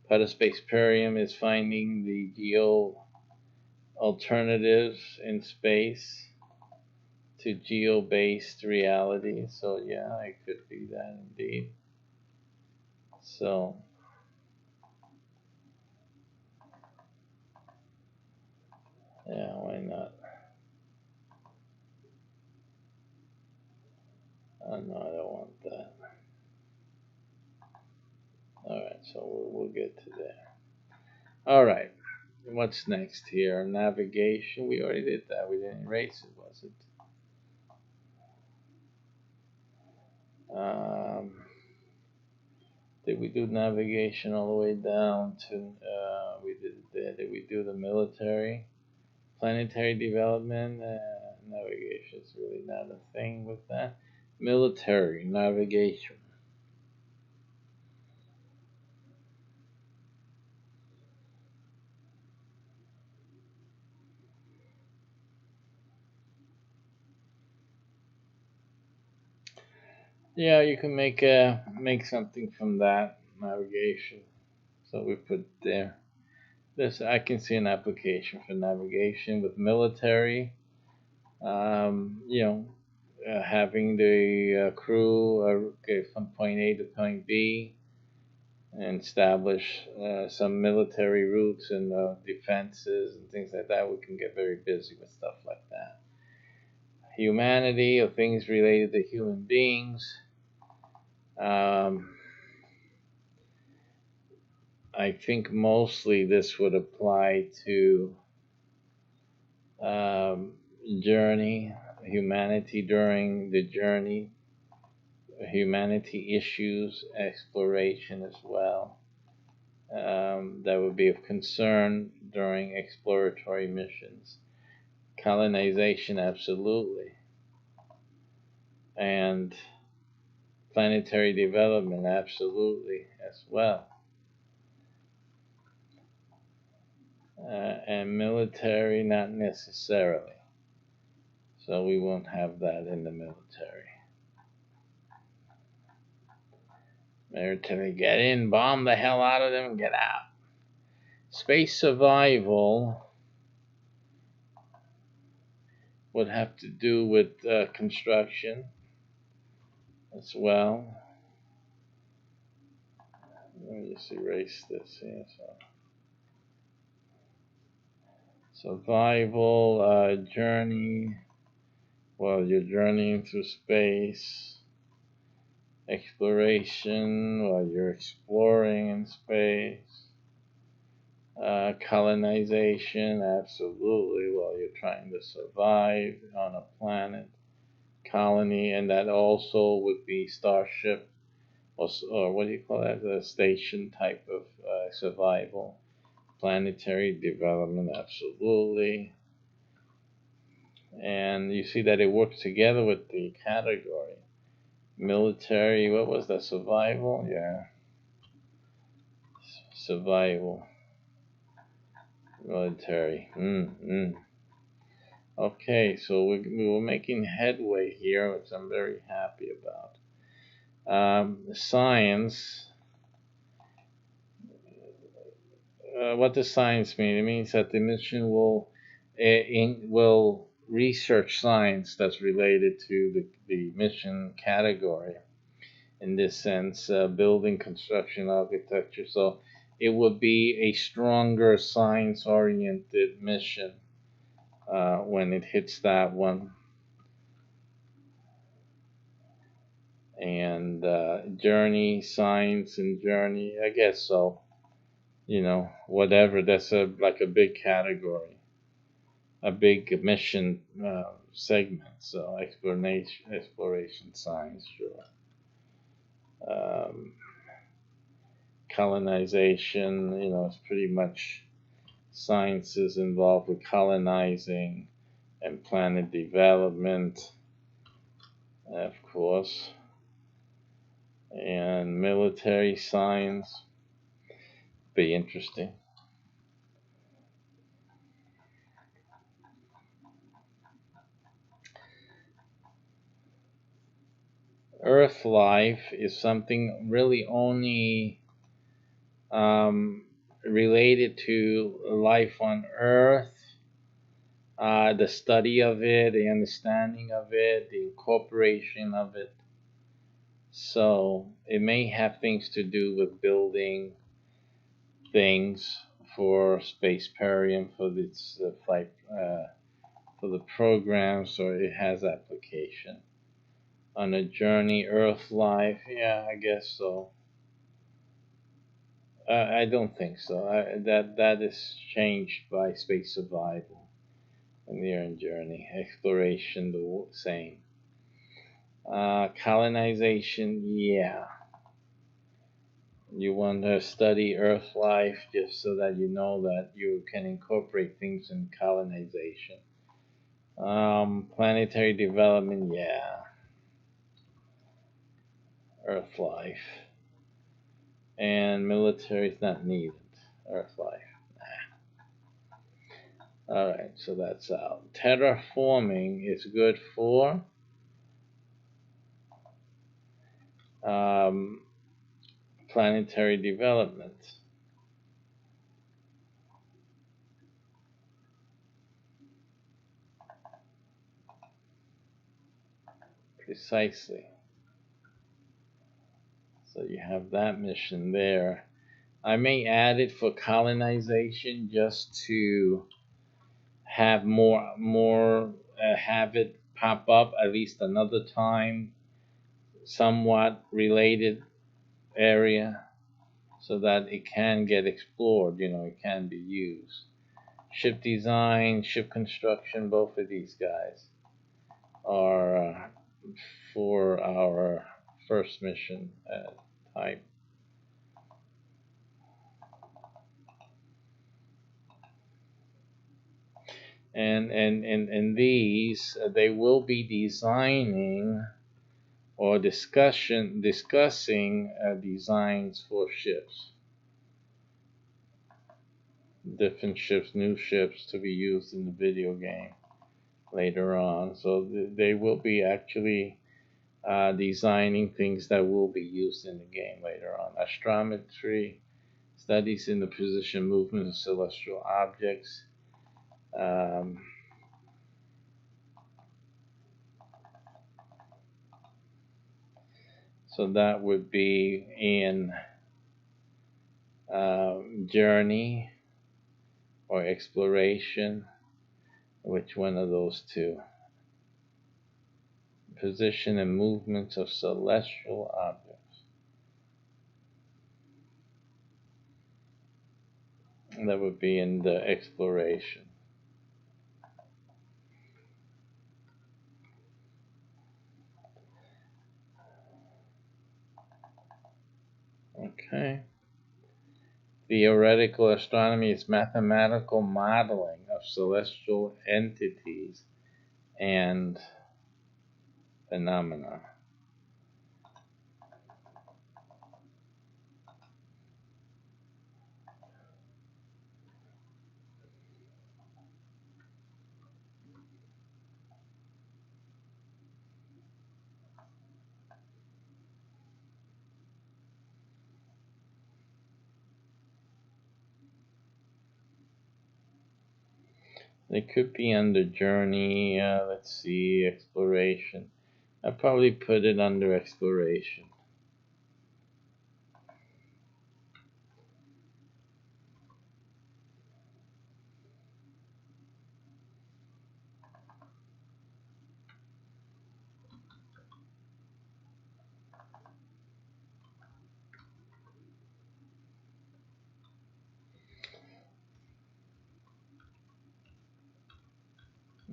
part of Spaceperium is finding the geo alternatives in space to geo-based reality. So yeah, it could be that indeed. So yeah, why not? Oh no, I don't want that. Alright, so we'll get to there. Alright, what's next here? Navigation, we already did that. We didn't erase it, was it? Did we do navigation all the way down to, we did it there. Did we do the military? Planetary development, navigation is really not a thing with that. Military navigation. Yeah, you can make something from that navigation. So we put there. I can see an application for navigation with military. Having the crew go from point A to point B and establish some military routes and defenses and things like that. We can get very busy with stuff like that. Humanity or things related to human beings. I think mostly this would apply to journey, humanity during the journey, humanity issues, exploration as well. That would be of concern during exploratory missions. Colonization, absolutely. And planetary development, absolutely, as well. And military, not necessarily. So we won't have that in the military. Military, get in, bomb the hell out of them, and get out. Space survival would have to do with construction as well. Let me just erase this here. Survival, journey. Well, you're journeying through space. Exploration, while you're exploring in space. Colonization, absolutely, while you're trying to survive on a planet. Colony, and that also would be starship, or what do you call that? The station type of survival. Planetary development, absolutely. And you see that it works together with the category. Military, what was that? Survival? Yeah. Survival. Military. Okay, so we were making headway here, which I'm very happy about. Science. What does science mean? It means that the mission will research science that's related to the mission category. In this sense, building, construction, architecture. So it would be a stronger science-oriented mission when it hits that one. And journey, science, and journey. I guess so. Whatever. That's like a big category, a big mission segment. So exploration, science, sure. Colonization. It's pretty much sciences involved with colonizing and planet development, of course, and military science. Be interesting. Earth life is something really only related to life on Earth, the study of it, the understanding of it, the incorporation of it. So it may have things to do with building things for Spaceparium, for its flight, for the program, so it has application. On a journey, Earth life, yeah, I guess so. I don't think so. That is changed by space survival. And you're in journey, exploration, the same. Colonization, yeah. You want to study Earth life just so that you know that you can incorporate things in colonization. Planetary development, yeah. Earth life. And military is not needed. Earth life. Nah. Alright, so that's out. Terraforming is good for planetary development. Precisely. So you have that mission there. I may add it for colonization just to have more have it pop up at least another time, somewhat related area, so that it can get explored. It can be used. Ship design, ship construction, both of these guys are for our first mission type. And these they will be designing or discussing designs for ships, different ships, new ships to be used in the video game later on. So they will be actually designing things that will be used in the game later on. Astrometry, studies in the position movement of celestial objects. So that would be in journey or exploration. Which one of those two? Position and movements of celestial objects. That would be in the exploration. Okay. Theoretical astronomy is mathematical modeling of celestial entities and phenomena. They could be under journey, let's see, exploration. I'd probably put it under exploration.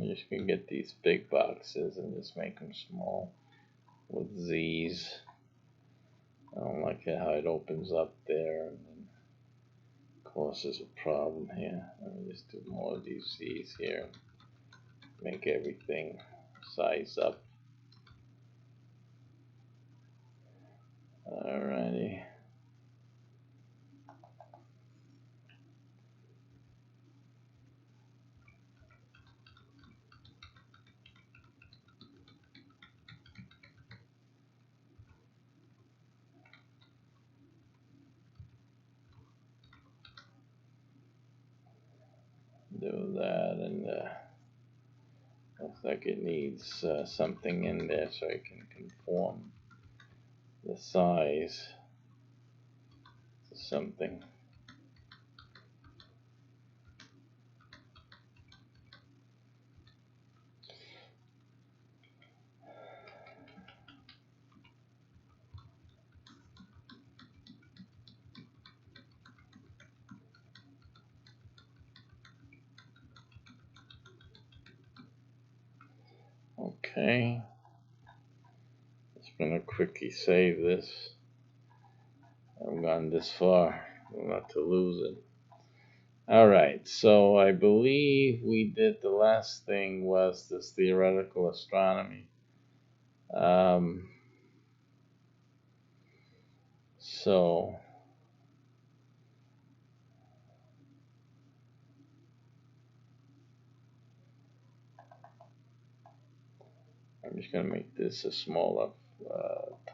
I'm just going to get these big boxes and just make them small with Z's. I don't like it how it opens up there and then causes a problem here. Let me just do more of these Z's here. Make everything size up. Alrighty. Do that, and looks like it needs something in there so I can conform the size to something. Okay, it's been a quickie save this. I've gone this far, not to lose it. Alright, so I believe we did the last thing was this theoretical astronomy. So I'm just going to make this a smaller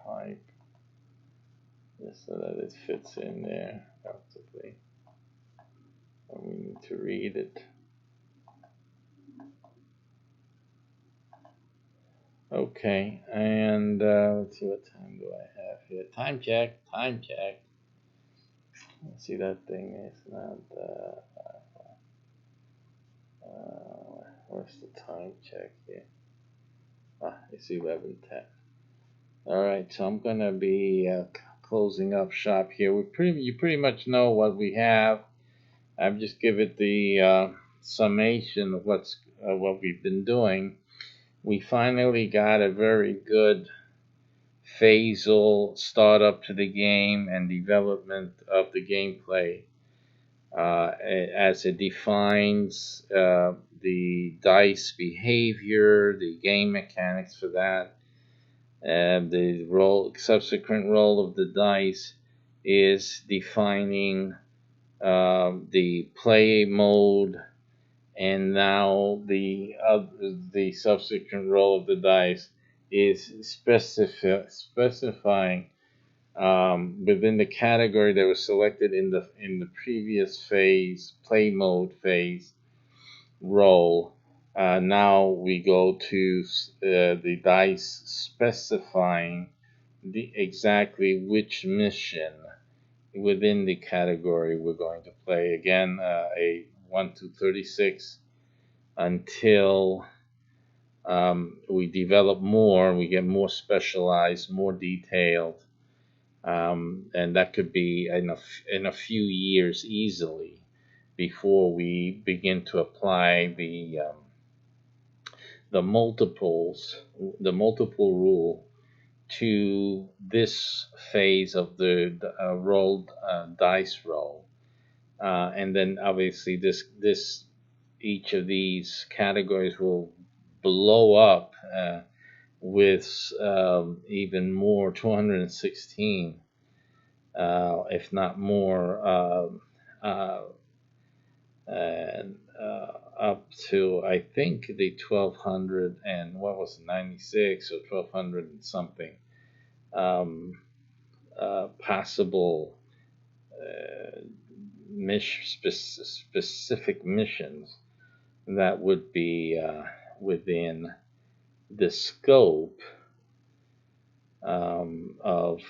type, just so that it fits in there comfortably. And we need to read it. Okay, and let's see, what time do I have here? Time check. Let's see, that thing is not. Where's the time check here? It's 11:10. All right, so I'm gonna be closing up shop here. You pretty much know what we have. I've just give it the summation of what we've been doing. We finally got a very good phasal startup to the game and development of the gameplay as it defines the dice behavior, the game mechanics for that. The subsequent roll of the dice is defining the play mode, and now the subsequent roll of the dice is specifying within the category that was selected in the previous phase, play mode phase roll. Now we go to the dice specifying exactly which mission within the category we're going to play. Again, a 1 to 36 until we develop more, we get more specialized, more detailed, and that could be in a few years easily before we begin to apply the multiple rule to this phase of the rolled dice roll. and then obviously this each of these categories will blow up with even more 216, if not more, uh, and up to I think the 1200 and what was it, 96 or 1200 and something um, possible uh, specific missions that would be within the scope of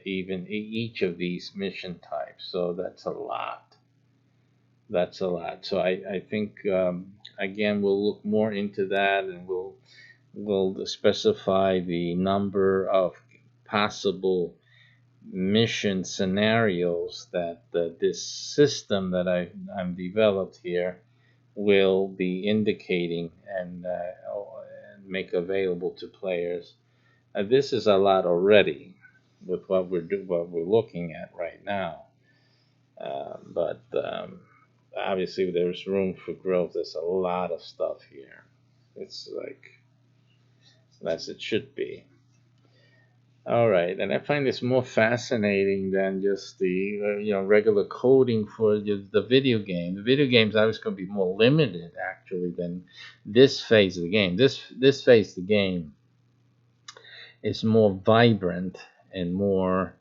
even each of these mission types. So that's a lot. That's a lot. So I think again we'll look more into that, and we'll specify the number of possible mission scenarios that this system that I'm developed here will be indicating and make available to players. This is a lot already with what we're looking at right now, but obviously there's room for growth. There's a lot of stuff here. It's like as it should be. All right, and I find this more fascinating than just the regular coding for the video game. The video games are always going to be more limited actually than this phase of the game. This phase of the game is more vibrant and more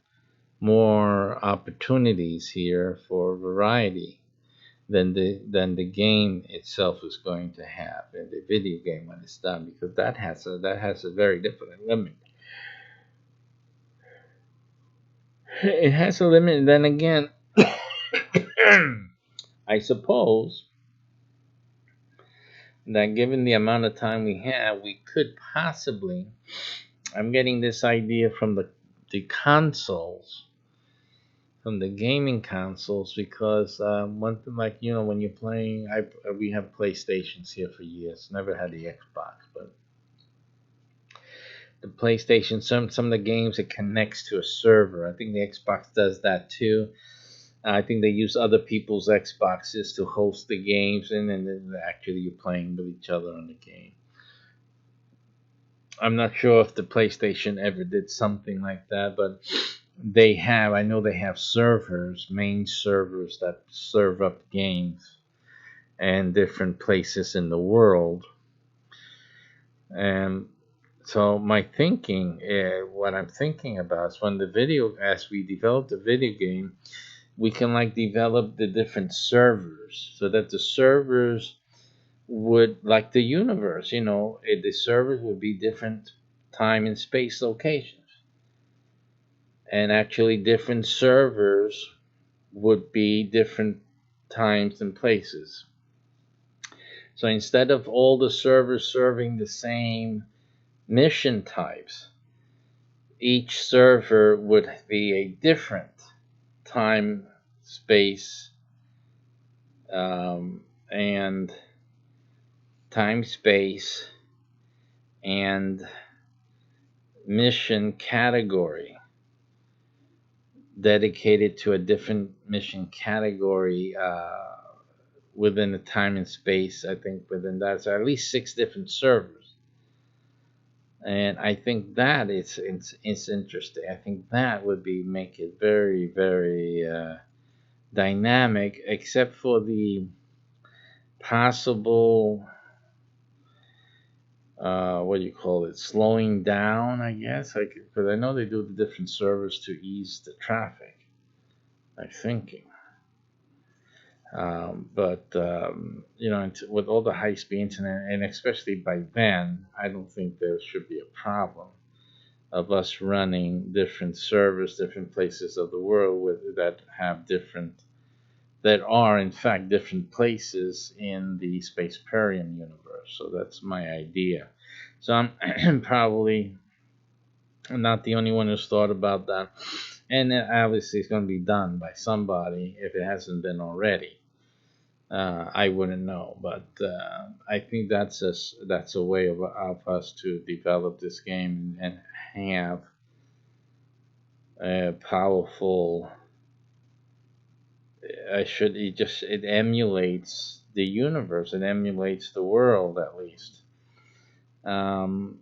opportunities here for variety than the game itself is going to have in the video game when it's done, because that has a very different limit. It has a limit, and then again, I suppose that given the amount of time we have, we could possibly. I'm getting this idea from the consoles, from the gaming consoles, because one thing, like when you're playing, we have PlayStations here for years. Never had the Xbox, but the PlayStation, some of the games, it connects to a server. I think the Xbox does that too. I think they use other people's Xboxes to host the games in, and then actually you're playing with each other on the game. I'm not sure if the PlayStation ever did something like that, but they have. I know they have servers, main servers that serve up games and different places in the world. And so my thinking, what I'm thinking about is as we develop the video game, we can like develop the different servers so that the servers would like the universe, the servers would be different time and space locations, and actually different servers would be different times and places. So instead of all the servers serving the same mission types, each server would be a different time, space, and time, space, and mission category dedicated to a different mission category within the time and space. I think within that, so at least 6 different servers, and I think that it's interesting. I think that would be make it very very dynamic, except for the possible what do you call it, slowing down, I guess, because I know they do the different servers to ease the traffic, I'm thinking. But with all the high-speed internet, and especially by then, I don't think there should be a problem of us running different servers, different places of the world that are in fact different places in the Spaceparium universe. So that's my idea. So I'm probably not the only one who's thought about that, and obviously it's going to be done by somebody if it hasn't been already. I wouldn't know, but I think that's a way of us to develop this game and have a powerful I should it emulates the universe. It emulates the world at least. Um,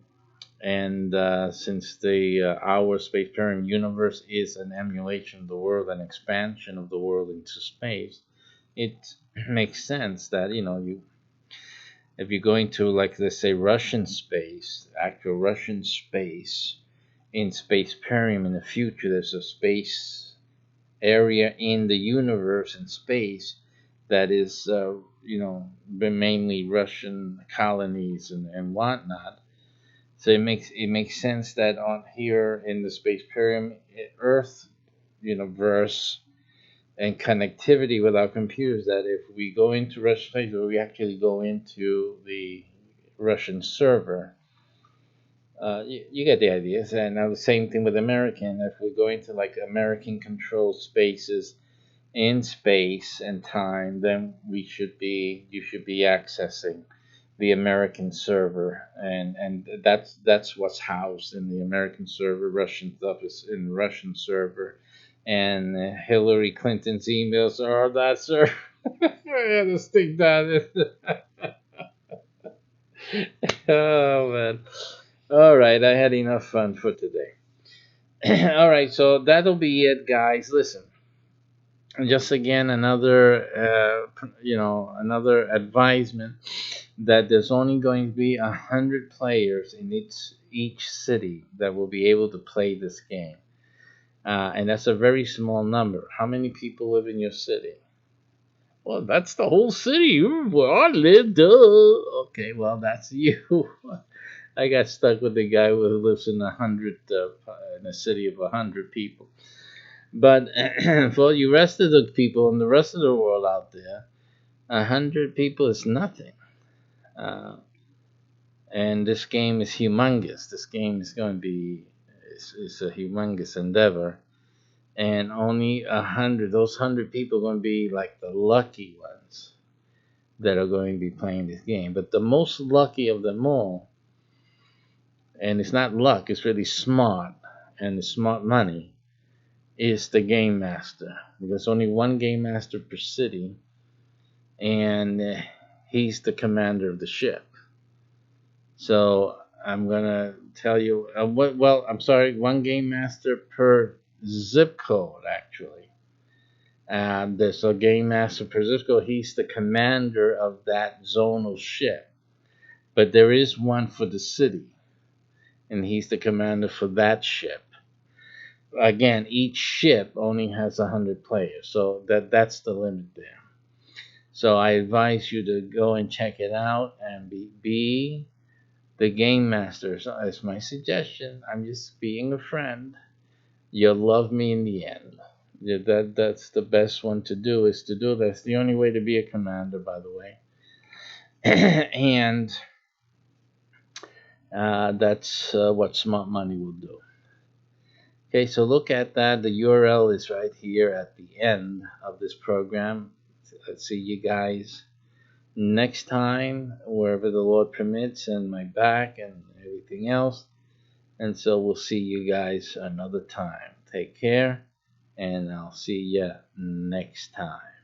and since the our space parent universe is an emulation of the world, an expansion of the world into space, it makes sense that you if you go into, like, let's say, Russian space, actual Russian space, in space perium in the future, there's a space area in the universe and space that is, been mainly Russian colonies and whatnot. So it makes sense that on here in the space period, Earth universe and connectivity with our computers, that if we go into Russian space, or we actually go into the Russian server, you get the idea. And now the same thing with American. If we go into, like, American controlled spaces in space and time, then you should be accessing the American server, and that's what's housed in the American server. Russian stuff is in the Russian server, and Hillary Clinton's emails are on that server. I had to stick that in. Oh man! All right, I had enough fun for today. All right, so that'll be it, guys. Listen, just again another advisement that there's only going to be 100 players in each city that will be able to play this game, and that's a very small number. How many people live in your city? Well, that's the whole city where I live. Duh. Okay, well, that's you. I got stuck with the guy who lives in a city of 100 people. But for you rest of the people in the rest of the world out there, 100 people is nothing. Uh, and this game is humongous. This game is going to be it's a humongous endeavor, and only 100. Those 100 people are going to be like the lucky ones that are going to be playing this game. But the most lucky of them all, and it's not luck, it's really smart, and it's smart money, is the game master. There's only one game master per city, and he's the commander of the ship. So I'm gonna tell you well, I'm sorry, one game master per zip code actually. And there's a game master per zip code. He's the commander of that zonal ship. But there is one for the city, and he's the commander for that ship. Again, each ship only has 100 players, so that's the limit there. So I advise you to go and check it out and be the game master. So that's my suggestion. I'm just being a friend. You'll love me in the end. Yeah, that's the best one to do, is to do. That's the only way to be a commander, by the way. And that's what smart money will do. Okay, so look at that. The URL is right here at the end of this program. Let's see you guys next time, wherever the Lord permits, and my back and everything else. And so we'll see you guys another time. Take care, and I'll see you next time.